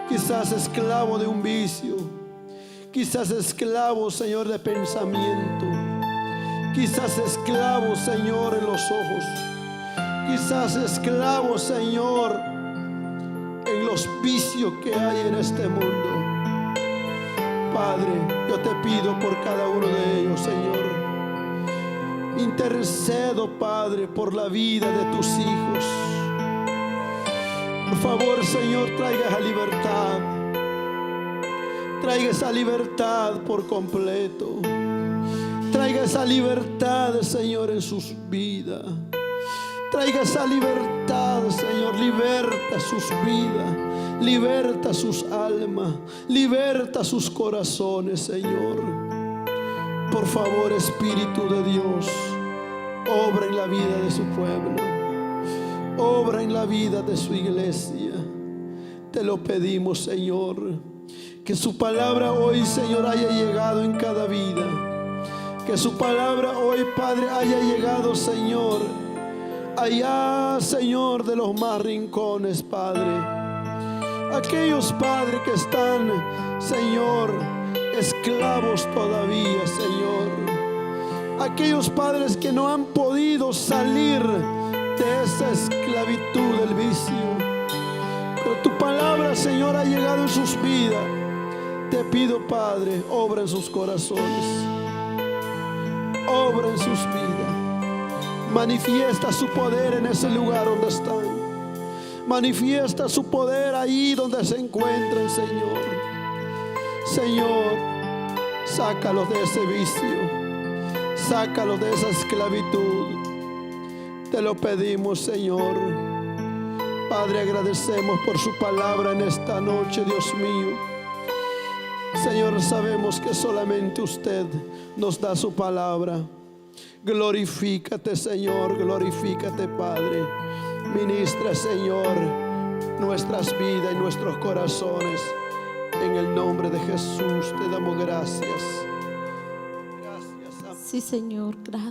Quizás esclavo de un vicio. Quizás esclavo, Señor, de pensamiento. Quizás esclavo, Señor, en los ojos. Quizás esclavo, Señor, en los vicios que hay en este mundo. Padre, yo te pido por cada uno de ellos, Señor. Intercedo, Padre, por la vida de tus hijos. Por favor, Señor, traiga esa libertad. Traiga esa libertad por completo. Traiga esa libertad, Señor, en sus vidas. Traiga esa libertad, Señor. Liberta sus vidas. Liberta sus almas. Liberta sus corazones, Señor. Por favor, Espíritu de Dios, obra en la vida de su pueblo. Obra en la vida de su iglesia. Te lo pedimos, Señor. Que su palabra hoy, Señor, haya llegado en cada vida. Que su palabra hoy, Padre, haya llegado, Señor, allá, Señor, de los más rincones, Padre. Aquellos, Padre, que están, Señor, esclavos todavía, Señor. Aquellos padres que no han podido salir de esa esclavitud del vicio. Pero tu palabra, Señor, ha llegado en sus vidas. Te pido, Padre, obra en sus corazones. Obra en sus vidas. Manifiesta su poder en ese lugar donde están. Manifiesta su poder ahí donde se encuentran, Señor. Señor, sácalos de ese vicio. Sácalos de esa esclavitud. Te lo pedimos, Señor. Padre, agradecemos por su palabra en esta noche, Dios mío. Señor, sabemos que solamente usted nos da su palabra. Glorifícate, Señor, glorifícate, Padre. Ministra, Señor, nuestras vidas y nuestros corazones. En el nombre de Jesús te damos gracias. Gracias. Sí, Señor, gracias.